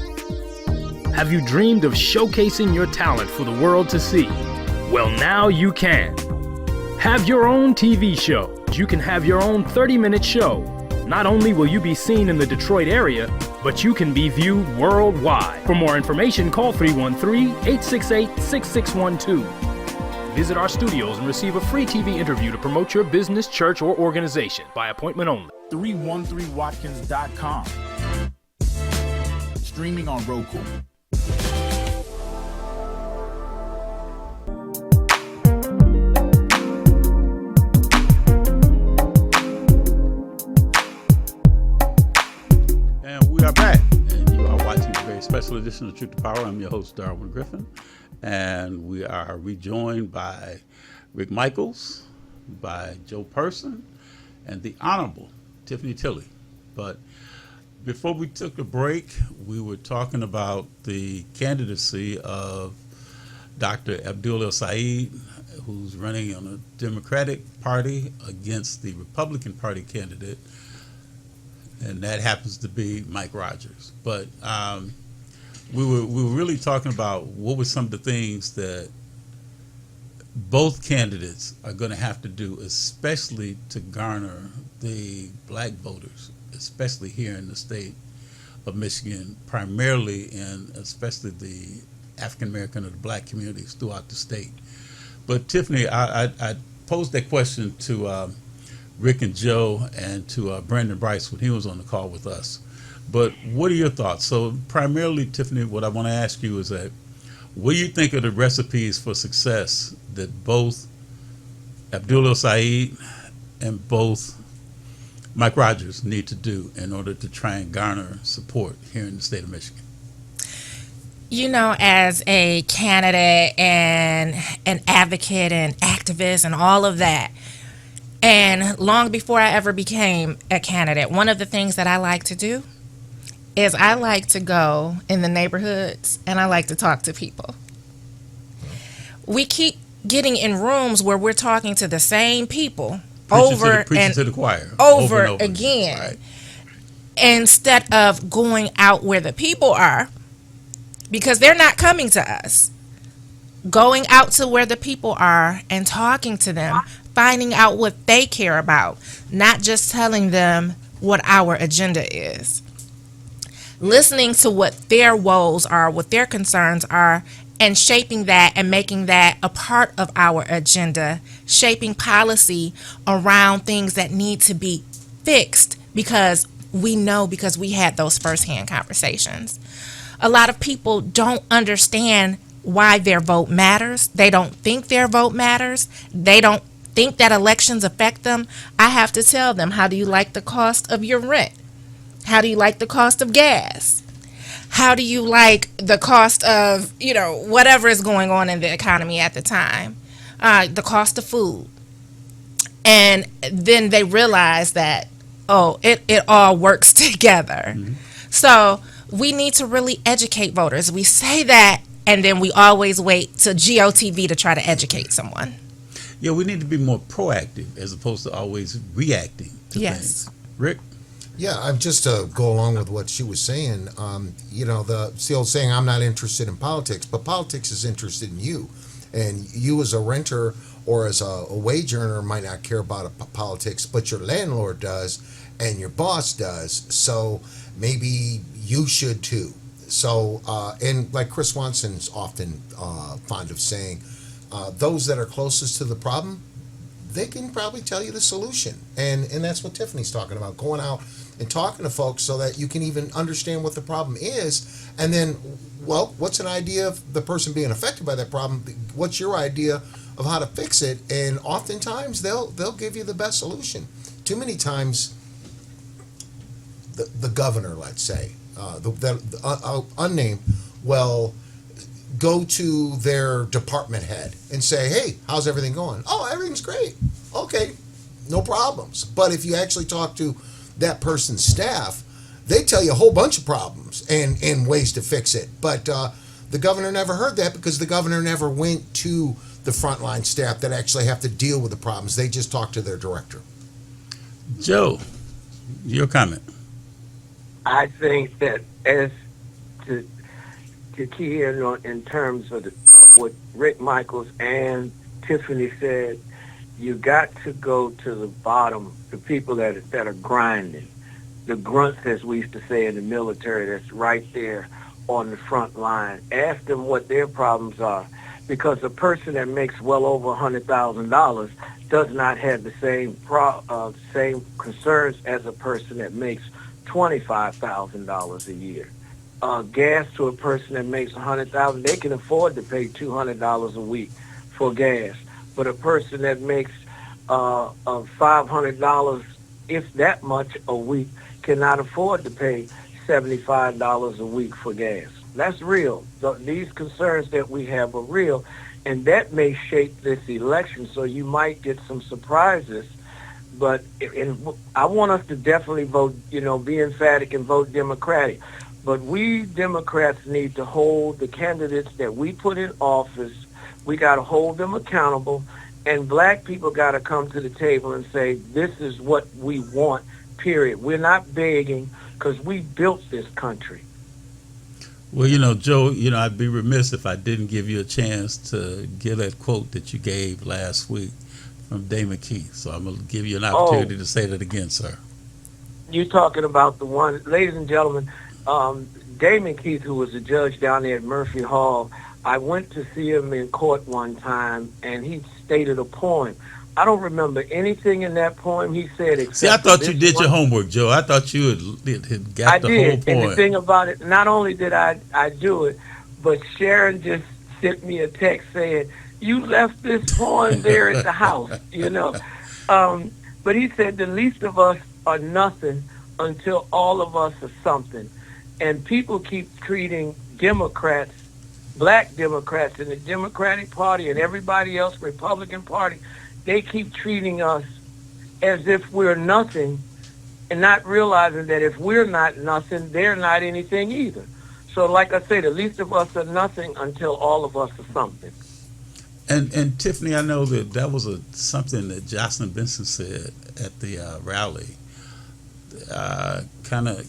Have you dreamed of showcasing your talent for the world to see? Well, now you can. Have your own TV show. You can have your own 30-minute show. Not only will you be seen in the Detroit area, but you can be viewed worldwide. For more information, call 313-868-6612. Visit our studios and receive a free TV interview to promote your business, church, or organization by appointment only. 313watkins.com. Streaming on Roku. are back, and you are watching a very special edition of Truth to Power. I'm your host, Darwin Griffin, and we are rejoined by Rick Michaels, by Joe Person, and the Honorable Tiffany Tilley. But before we took a break, we were talking about the candidacy of Dr. Abdul El-Sayed, who's running on the Democratic Party against the Republican Party candidate, and that happens to be Mike Rogers. But we were really talking about what were some of the things that both candidates are going to have to do, especially to garner the black voters, especially here in the state of Michigan, primarily in especially the African American or the black communities throughout the state. But Tiffany, I posed that question to Rick and Joe and to Brandon Bryce when he was on the call with us. But what are your thoughts? So primarily, Tiffany, what I want to ask you is that what do you think are the recipes for success that both Abdul El-Sayed and both Mike Rogers need to do in order to try and garner support here in the state of Michigan? You know, as a candidate and an advocate and activist and all of that, and long before I ever became a candidate, one of the things that I like to do is I like to go in the neighborhoods and I like to talk to people. We keep getting in rooms where we're talking to the same people over and over again, right, instead of going out where the people are, because they're not coming to us. Going out to where the people are and talking to them, finding out what they care about, not just telling them what our agenda is. Listening to what their woes are, what their concerns are, and shaping that and making that a part of our agenda, shaping policy around things that need to be fixed because we know, because we had those firsthand conversations. A lot of people don't understand why their vote matters. They don't think their vote matters. They don't think that elections affect them. I have to tell them, how do you like the cost of your rent? How do you like the cost of gas? How do you like the cost of, whatever is going on in the economy at the time? The cost of food. And then they realize that, it all works together. Mm-hmm. So we need to really educate voters. We say that, and then we always wait to GOTV to try to educate someone. Yeah, we need to be more proactive as opposed to always reacting to things. Rick? Yeah, I'm just to go along with what she was saying. It's the old saying, I'm not interested in politics, but politics is interested in you. And you as a renter or as a wage earner might not care about politics, but your landlord does and your boss does. So maybe you should too. So, and like Chris Swanson's often fond of saying, those that are closest to the problem, they can probably tell you the solution. And that's what Tiffany's talking about, going out and talking to folks so that you can even understand what the problem is. And then, what's an idea of the person being affected by that problem? What's your idea of how to fix it? And oftentimes they'll give you the best solution. Too many times, the governor, let's say, the unnamed, will go to their department head and say, hey, how's everything going? Oh, everything's great. Okay, no problems. But if you actually talk to that person's staff, they tell you a whole bunch of problems and ways to fix it. But the governor never heard that because the governor never went to the frontline staff that actually have to deal with the problems. They just talk to their director. Joe, your comment. I think that as to key in on in terms of what Rick Michaels and Tiffany said, you got to go to the bottom, the people that are grinding, the grunts, as we used to say in the military, that's right there on the front line. Ask them what their problems are, because a person that makes well over $100,000 does not have the same concerns as a person that makes $25,000 a year. Gas to a person that makes $100,000, they can afford to pay $200 a week for gas. But a person that makes $500, if that much a week, cannot afford to pay $75 a week for gas. That's real. These concerns that we have are real, and that may shape this election, so you might get some surprises. But I want us to definitely vote, be emphatic and vote Democratic. But we Democrats need to hold the candidates that we put in office. We got to hold them accountable, and black people got to come to the table and say, this is what we want, period. We're not begging, because we built this country. Well, Joe, I'd be remiss if I didn't give you a chance to give that quote that you gave last week from Damon Keith. So I'm going to give you an opportunity to say that again, sir. You talking about the one, ladies and gentlemen, Damon Keith, who was a judge down there at Murphy Hall. I went to see him in court one time, and he stated a poem. I don't remember anything in that poem he said. See, I thought you did your homework, Joe. I thought you had got the whole poem. And the thing about it, not only did I do it, but Sharon just sent me a text saying, you left this poem there at the house, But he said, the least of us are nothing until all of us are something. And people keep treating Democrats, black Democrats in the Democratic Party and everybody else, Republican Party, they keep treating us as if we're nothing and not realizing that if we're not nothing, they're not anything either. So like I say, the least of us are nothing until all of us are something. And Tiffany, I know that was something that Jocelyn Benson said at the rally. Kind of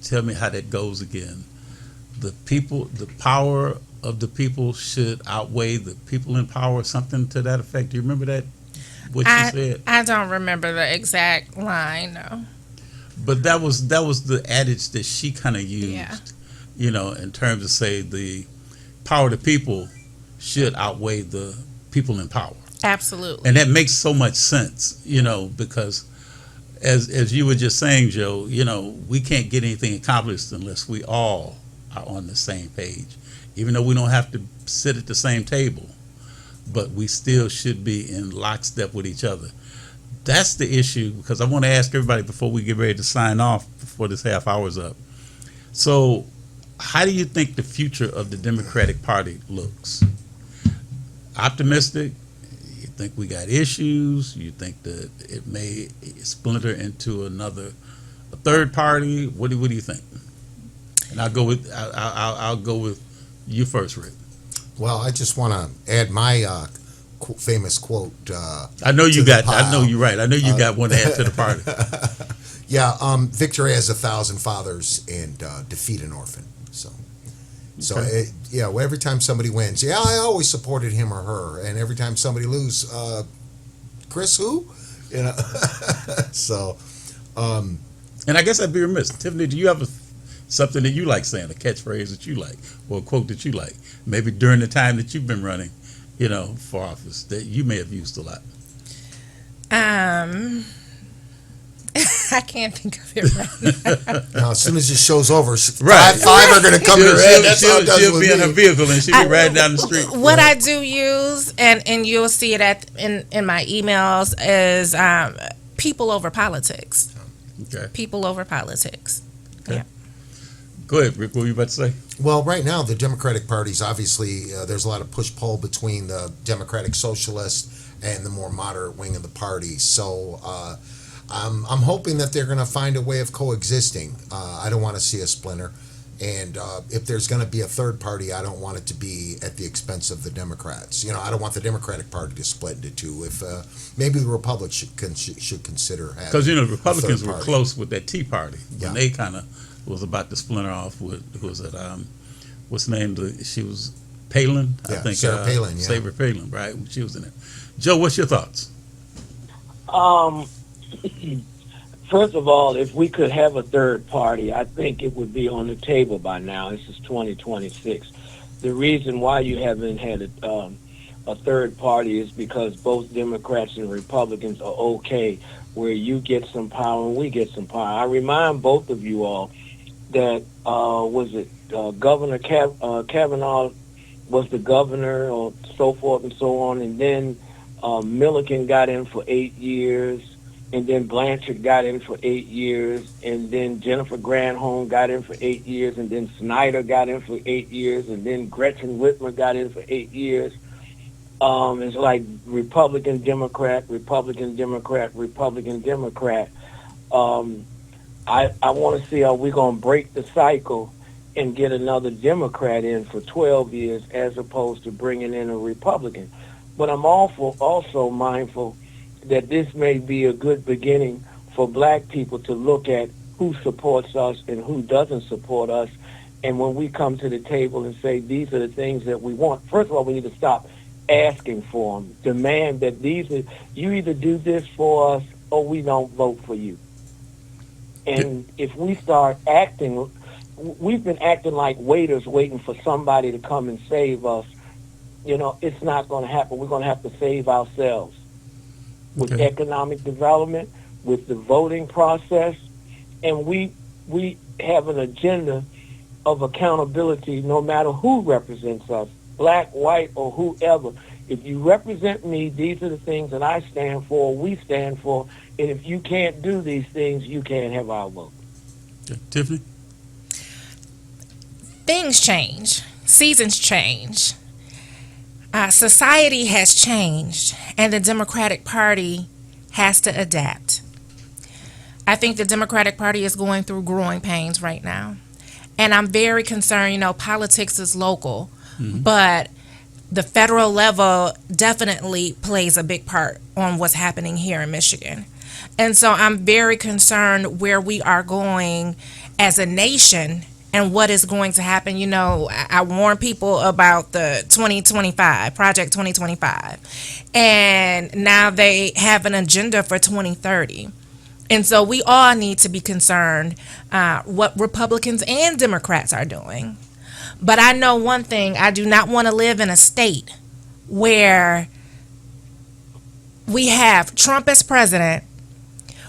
tell me how that goes again. The power of the people should outweigh the people in power, something to that effect. Do you remember that? What she said? I don't remember the exact line, no. But that was the adage that she kind of used, in terms of say the power of the people should outweigh the people in power. Absolutely. And that makes so much sense, because as you were just saying, Joe, we can't get anything accomplished unless we all are on the same page. Even though we don't have to sit at the same table, but we still should be in lockstep with each other. That's the issue, because I want to ask everybody before we get ready to sign off, before this half hour's up. So how do you think the future of the Democratic Party looks? Optimistic? You think we got issues? You think that it may splinter into a third party? What do you think? And I'll go with you first, Rick. Well, I just want to add my famous quote. I know you got. I know you're right. I know you got one to add to the party. Yeah, victory has 1,000 fathers and defeat an orphan. So every time somebody wins, I always supported him or her, and every time somebody loses, Chris who, So, and I guess I'd be remiss. Tiffany, do you have something that you like saying, a catchphrase that you like, or a quote that you like, maybe during the time that you've been running, for office, that you may have used a lot? I can't think of it right now. Now, as soon as this show's over, five are going to come to the She'll be in her vehicle and she'll be riding down the street. What I do use, and you'll see it in my emails, is people over politics. Okay. People over politics. Okay. Yeah. Go ahead, Rick. What were you about to say? Well, right now, the Democratic Party's obviously, there's a lot of push-pull between the Democratic Socialists and the more moderate wing of the party. So I'm hoping that they're going to find a way of coexisting. I don't want to see a splinter. And if there's going to be a third party, I don't want it to be at the expense of the Democrats. I don't want the Democratic Party to split into two. If maybe the Republicans should consider having, because the Republicans were close with that Tea Party when they kind of was about to splinter off with, who was it? What's the name? She was Palin, I think. Sarah Palin. Yeah. Sarah Palin, right? She was in it. Joe, what's your thoughts? First of all, if we could have a third party, I think it would be on the table by now. This is 2026. The reason why you haven't had a third party is because both Democrats and Republicans are okay, where you get some power and we get some power. I remind both of you all that, Governor Kavanaugh was the governor, or so forth and so on, and then Milliken got in for 8 years. and then Blanchard got in for 8 years, and then Jennifer Granholm got in for 8 years, and then Snyder got in for 8 years, and then Gretchen Whitmer got in for 8 years. It's like Republican, Democrat, Republican, Democrat, Republican, Democrat. I want to see how we're going to break the cycle and get another Democrat in for 12 years as opposed to bringing in a Republican. But I'm also mindful that this may be a good beginning for black people to look at who supports us and who doesn't support us. And when we come to the table and say, these are the things that we want, first of all, we need to stop asking for them. Demand that you either do this for us or we don't vote for you. And if we start acting, we've been acting like waiters waiting for somebody to come and save us. It's not going to happen. We're going to have to save ourselves with economic development, with the voting process, and we have an agenda of accountability no matter who represents us, black, white, or whoever. If you represent me, these are the things that I stand for, we stand for, and if you can't do these things, you can't have our vote. Okay. Tiffany? Things change. Seasons change. Society has changed, and the Democratic Party has to adapt. I think the Democratic Party is going through growing pains right now. And I'm very concerned, politics is local, but the federal level definitely plays a big part on what's happening here in Michigan. And so I'm very concerned where we are going as a nation and what is going to happen. I warn people about the 2025, Project 2025, and now they have an agenda for 2030. And so we all need to be concerned what Republicans and Democrats are doing. But I know one thing, I do not want to live in a state where we have Trump as president,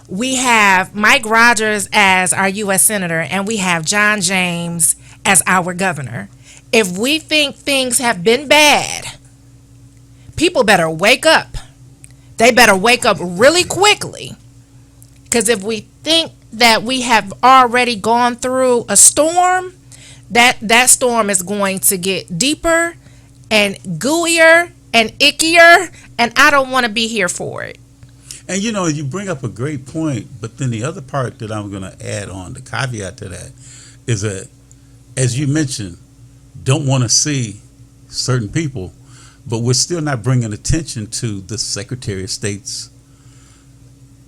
we have Mike Rogers as our U.S. Senator, and we have John James as our governor. If we think things have been bad, people better wake up. They better wake up really quickly. Because if we think that we have already gone through a storm, that storm is going to get deeper and gooier and ickier, and I don't want to be here for it. And you bring up a great point, but then the other part that I'm going to add on, the caveat to that, is that, as you mentioned, don't want to see certain people, but we're still not bringing attention to the Secretary of State's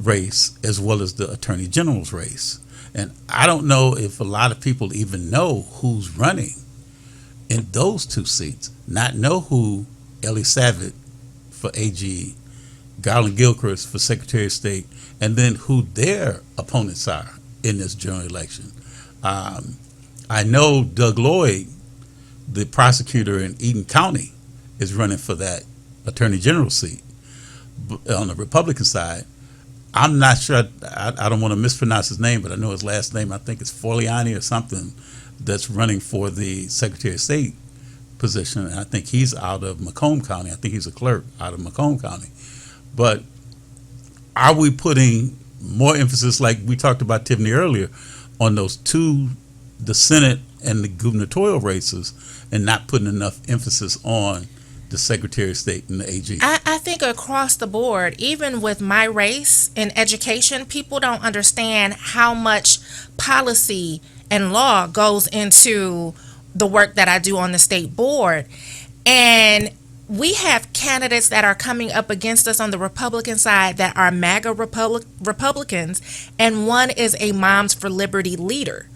race as well as the Attorney General's race. And I don't know if a lot of people even know who's running in those two seats, not know who Ellie Savitt for AG, Garland Gilchrist for Secretary of State, and then who their opponents are in this general election. I know Doug Lloyd, the prosecutor in Eaton County, is running for that Attorney General seat on the Republican side. I'm not sure, I don't want to mispronounce his name, but I know his last name, I think it's Forliani or something, that's running for the Secretary of State position. And I think he's out of Macomb County. I think he's a clerk out of Macomb County. But are we putting more emphasis, like we talked about, Tiffany, earlier, on those two, the Senate and the gubernatorial races, and not putting enough emphasis on the Secretary of State and the AG? I think across the board, even with my race in education, people don't understand how much policy and law goes into the work that I do on the state board. And we have candidates that are coming up against us on the Republican side that are MAGA Republicans, and one is a Moms for Liberty leader.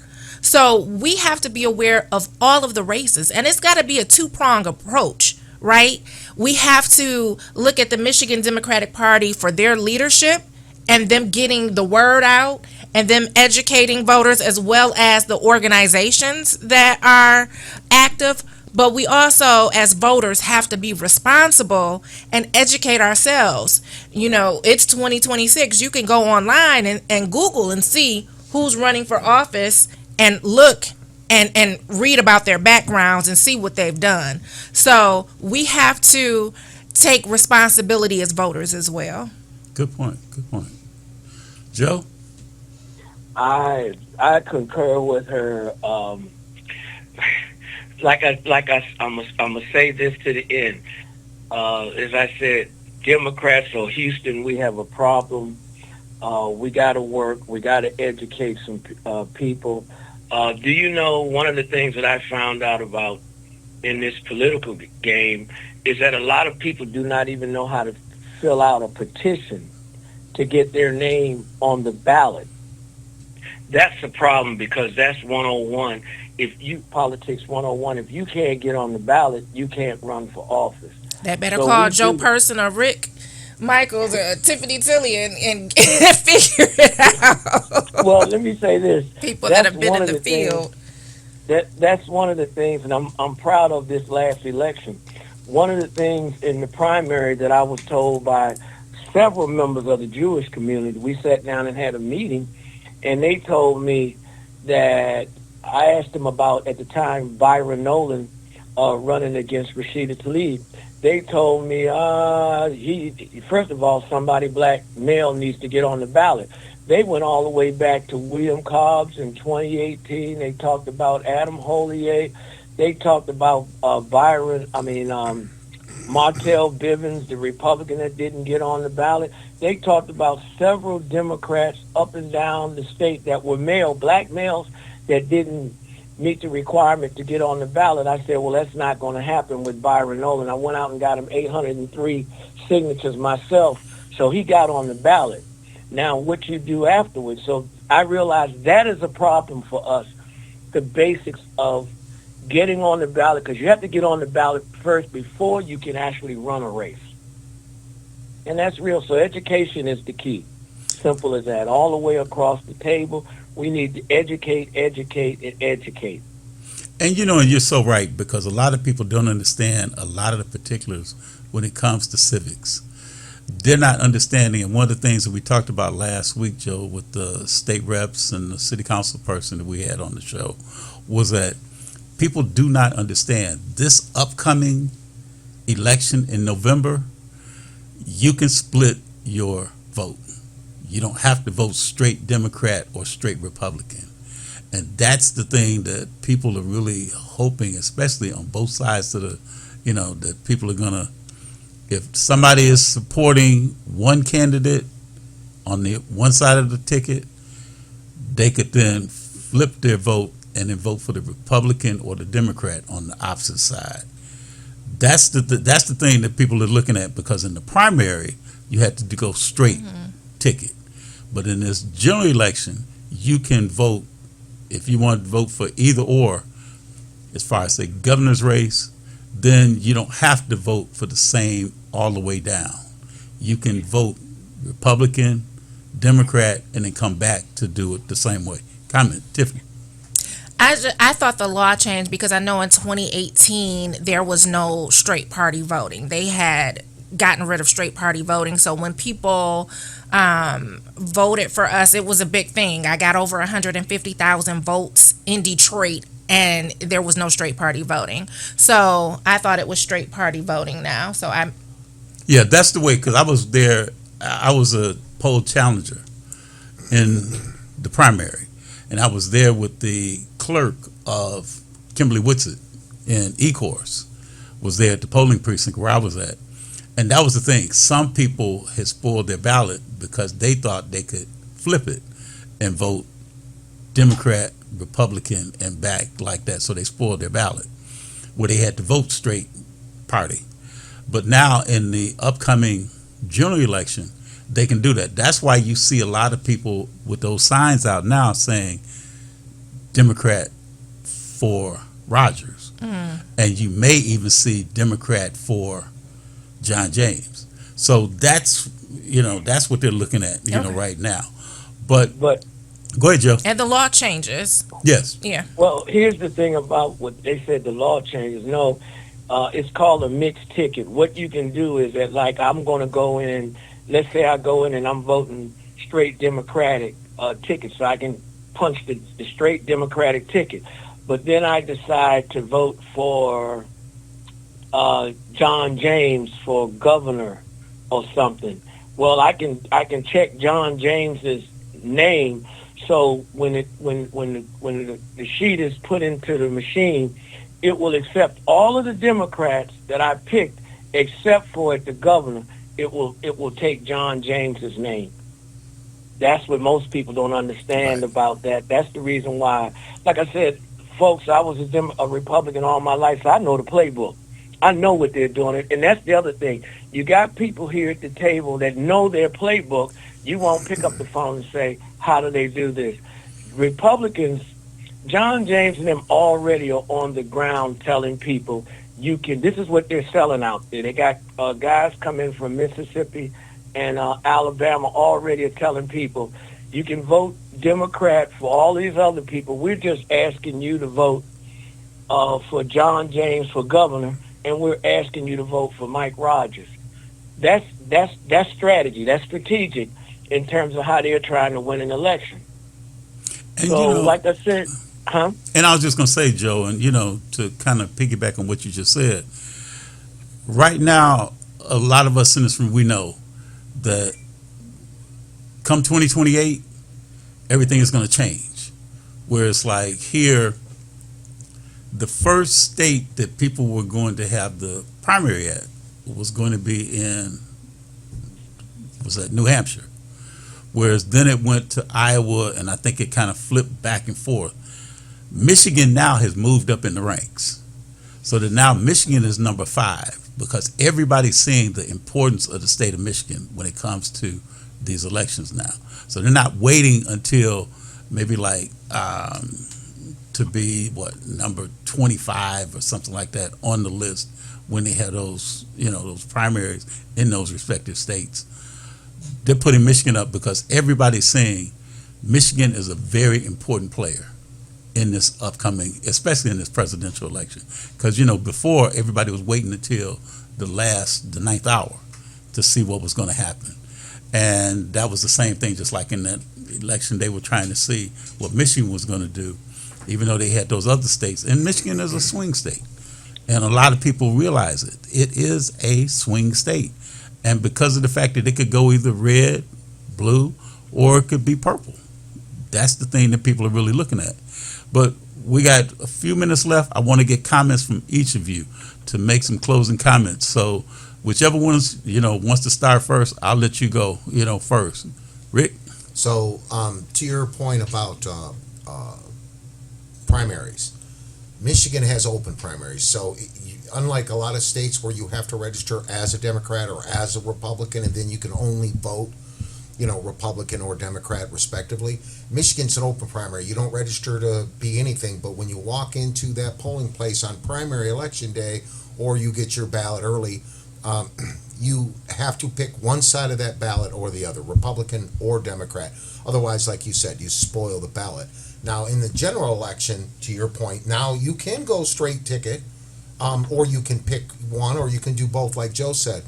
So we have to be aware of all of the races, and it's got to be a two-pronged approach, right? We have to look at the Michigan Democratic Party for their leadership and them getting the word out and them educating voters, as well as the organizations that are active. But we also, as voters, have to be responsible and educate ourselves. It's 2026. You can go online and Google and see who's running for office and look and read about their backgrounds and see what they've done. So we have to take responsibility as voters as well. Good point. Good point. Joe? I concur with her. I'm gonna say this to the end. As I said, Democrats or Houston, we have a problem. We got to work. We got to educate some people. Do you know one of the things that I found out about in this political game is that a lot of people do not even know how to fill out a petition to get their name on the ballot. That's a problem because that's 101. Politics 101, if you can't get on the ballot, you can't run for office. That better call Joe Person or Rick Michaels or Tiffany Tilly and figure it out. Well, let me say this. People that have been in the field. That's one of the things, and I'm proud of this last election. One of the things in the primary that I was told by several members of the Jewish community, we sat down and had a meeting, and they told me that I asked them about, at the time, Byron Nolan running against Rashida Tlaib. They told me, first of all, somebody black male needs to get on the ballot. They went all the way back to William Cobbs in 2018. They talked about Adam Hollier. They talked about Martell Bivens, the Republican that didn't get on the ballot. They talked about several Democrats up and down the state that were black males that didn't meet the requirement to get on the ballot. I said, well, that's not going to happen with Byron Nolan. I went out and got him 803 signatures myself, so he got on the ballot. Now, what you do afterwards. So I realized that is a problem for us, the basics of getting on the ballot, because you have to get on the ballot first before you can actually run a race. And that's real. So education is the key. Simple as that. All the way across the table, we need to educate, and educate. And you're so right, because a lot of people don't understand a lot of the particulars when it comes to civics. They're not understanding, and one of the things that we talked about last week, Joe, with the state reps and the city council person that we had on the show, was that people do not understand this upcoming election in November. You can split your vote. You don't have to vote straight Democrat or straight Republican. And that's the thing that people are really hoping, especially on both sides of the, that people are going to, if somebody is supporting one candidate on the one side of the ticket, they could then flip their vote and then vote for the Republican or the Democrat on the opposite side. That's the thing that people are looking at, because in the primary, you had to go straight ticket. But in this general election, you can vote, if you want to vote for either or, as far as the governor's race, then you don't have to vote for the same all the way down. You can vote Republican, Democrat, and then come back to do it the same way. Comment, Tiffany. I thought the law changed because I know in 2018 there was no straight party voting. They had gotten rid of straight party voting. So when people voted for us, it was a big thing. I got over 150,000 votes in Detroit, and there was no straight party voting. So I thought it was straight party voting now. So Yeah, that's the way, because I was there. I was a poll challenger in the primary, and I was there with the clerk of Kimberly Whitsett in Ecorse, was there at the polling precinct where I was at. And that was the thing. Some people had spoiled their ballot because they thought they could flip it and vote Democrat, Republican, and back like that. So they spoiled their ballot, where they had to vote straight party. But now in the upcoming general election, they can do that. That's why you see a lot of people with those signs out now saying Democrat for Rogers. And you may even see Democrat for John James. So that's what they're looking at, right now. But go ahead, Joe. And the law changes. Yes. Yeah. Well, here's the thing about what they said, the law changes. No, it's called a mixed ticket. What you can do is that, like, I'm going to go in, let's say I go in and I'm voting straight Democratic ticket, so I can punch the straight Democratic ticket. But then I decide to vote for John James for governor or something. Well, I can check John James's name. So when the sheet is put into the machine, it will accept all of the Democrats that I picked, except for the governor. It will take John James's name. That's what most people don't understand about that. That's the reason why. Like I said, folks, I was a Republican all my life, so I know the playbook. I know what they're doing, and that's the other thing. You got people here at the table that know their playbook. You won't pick up the phone and say, how do they do this? Republicans, John James and them already are on the ground telling people, this is what they're selling out there. They got guys coming from Mississippi and Alabama already are telling people, you can vote Democrat for all these other people. We're just asking you to vote for John James for governor, and we're asking you to vote for Mike Rogers. That's strategy. That's strategic in terms of how they're trying to win an election. And, so, like I said, And I was just going to say, Joe, and, to kind of piggyback on what you just said, right now, a lot of us in this room, we know that come 2028, everything is going to change. Where it's like here, the first state that people were going to have the primary at was going to be in, New Hampshire. Whereas then it went to Iowa, and I think it kind of flipped back and forth. Michigan now has moved up in the ranks. So that now Michigan is number 5 because everybody's seeing the importance of the state of Michigan when it comes to these elections now. So they're not waiting until maybe to be number 25 or something like that on the list when they have those those primaries in those respective states. They're putting Michigan up because everybody's saying Michigan is a very important player in this upcoming, especially in this presidential election. Because, before everybody was waiting until the 9th hour to see what was going to happen. And that was the same thing, just like in that election, they were trying to see what Michigan was going to do, even though they had those other states. And Michigan is a swing state. And a lot of people realize it. It is a swing state. And because of the fact that it could go either red, blue, or it could be purple. That's the thing that people are really looking at. But we got a few minutes left. I want to get comments from each of you to make some closing comments. So whichever one wants to start first, I'll let you go, first. Rick? So to your point about primaries, Michigan has open primaries. So unlike a lot of states where you have to register as a Democrat or as a Republican, and then you can only vote, Republican or Democrat respectively, Michigan's an open primary. You don't register to be anything, but when you walk into that polling place on primary election day, or you get your ballot early, you have to pick one side of that ballot or the other, Republican or Democrat. Otherwise, like you said, you spoil the ballot. Now, in the general election, to your point, now you can go straight ticket, or you can pick one, or you can do both, like Joe said.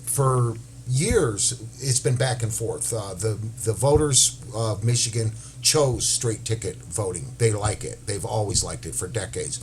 For years, it's been back and forth. The voters of Michigan chose straight ticket voting. They like it. They've always liked it for decades.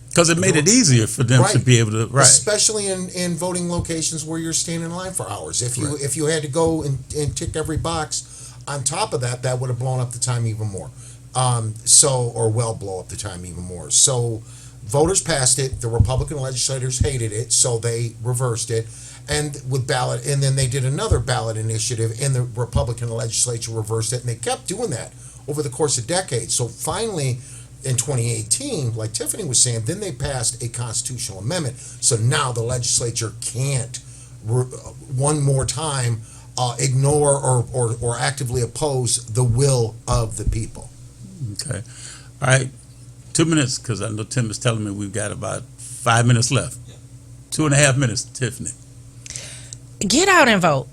Because it made it easier for them to be able to, especially in voting locations where you're standing in line for hours. If you had to go and tick every box, on top of that, that would have blown up the time even more. Or blow up the time even more. So voters passed it. The Republican legislators hated it, so they reversed it. And with ballot, and then they did another ballot initiative, and the Republican legislature reversed it, and they kept doing that over the course of decades. So finally, in 2018, like Tiffany was saying, then they passed a constitutional amendment. So now the legislature can't one more time ignore or actively oppose the will of the people. Okay. All right. 2 minutes, because I know Tim is telling me we've got about 5 minutes left. 2.5 minutes, Tiffany. Get out and vote.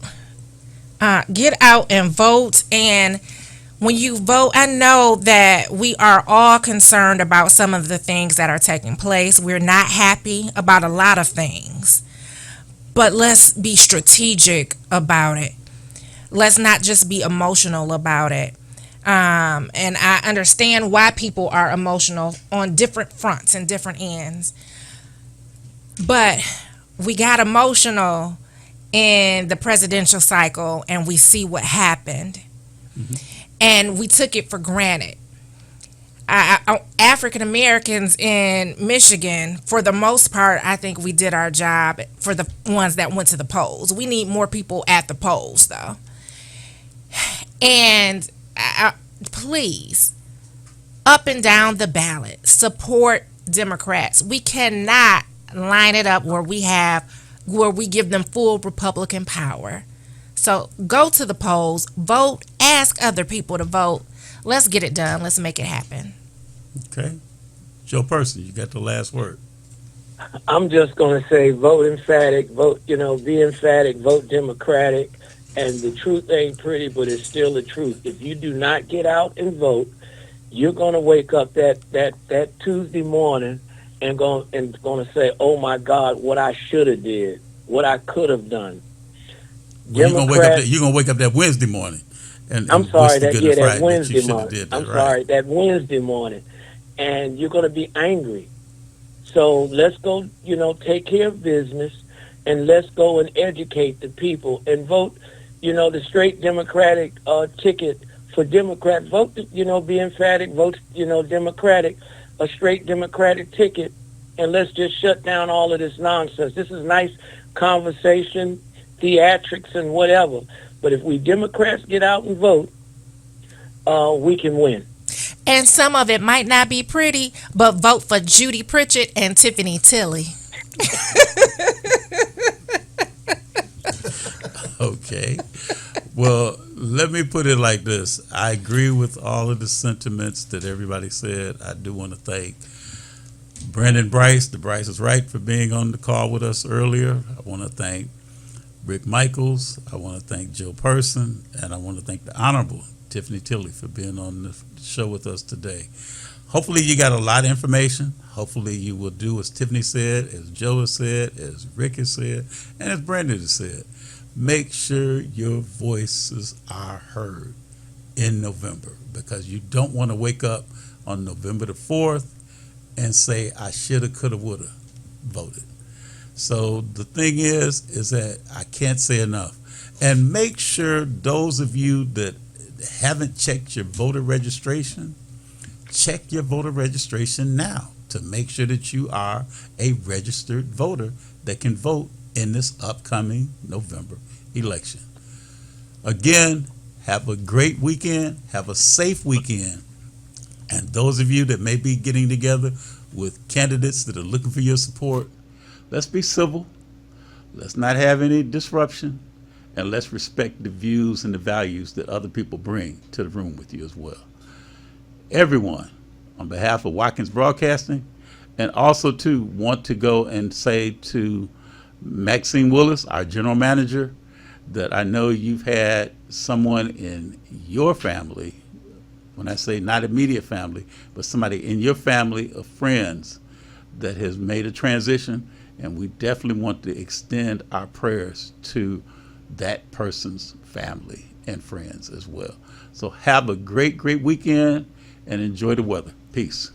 Get out and vote. And when you vote, I know that we are all concerned about some of the things that are taking place. We're not happy about a lot of things. But let's be strategic about it. Let's not just be emotional about it. And I understand why people are emotional on different fronts and different ends. But we got emotional in the presidential cycle, and we see what happened. and we took it for granted. African Americans in Michigan, for the most part, I think we did our job for the ones that went to the polls. We need more people at the polls, though. And please, up and down the ballot, support Democrats. We cannot line it up where we give them full Republican power. So go to the polls, vote, ask other people to vote. Let's get it done. Let's make it happen. Okay. Joe Person, you got the last word. I'm just going to say vote emphatic, be emphatic, vote Democratic. And the truth ain't pretty, but it's still the truth. If you do not get out and vote, you're going to wake up that Tuesday morning and going to say, oh, my God, what I should have did, what I could have done. Well, you're going to wake up that Wednesday morning. I'm sorry, that Wednesday morning. That Wednesday morning. And you're going to be angry. So let's go, take care of business, and let's go and educate the people and vote, the straight Democratic ticket for Democrat. Vote, be emphatic, vote, Democratic, a straight Democratic ticket, and let's just shut down all of this nonsense. This is nice conversation, theatrics, and whatever. But if we Democrats get out and vote, we can win. And some of it might not be pretty, but vote for Judy Pritchett and Tiffany Tilley. Okay. Well, let me put it like this. I agree with all of the sentiments that everybody said. I do want to thank Brandon Bryce, the Bryce is Right, for being on the call with us earlier. I want to thank Rick Michaels. I want to thank Joe Person. And I want to thank the Honorable Tiffany Tilley for being on the show with us today. Hopefully you got a lot of information. Hopefully you will do as Tiffany said, as Joe has said, as Rick has said, and as Brandon has said. Make sure your voices are heard in November, because you don't want to wake up on November the 4th and say, I shoulda, coulda, woulda voted. So the thing is that I can't say enough. And make sure those of you that haven't checked your voter registration, check your voter registration now to make sure that you are a registered voter that can vote in this upcoming November election. Again, have a great weekend. Have a safe weekend. And those of you that may be getting together with candidates that are looking for your support, let's be civil. Let's not have any disruption. And let's respect the views and the values that other people bring to the room with you as well. Everyone, on behalf of Watkins Broadcasting, and also too want to go and say to Maxine Willis, our general manager, that I know you've had someone in your family, when I say not immediate family, but somebody in your family of friends that has made a transition, and we definitely want to extend our prayers to that person's family and friends as well. So have a great, great weekend and enjoy the weather. Peace.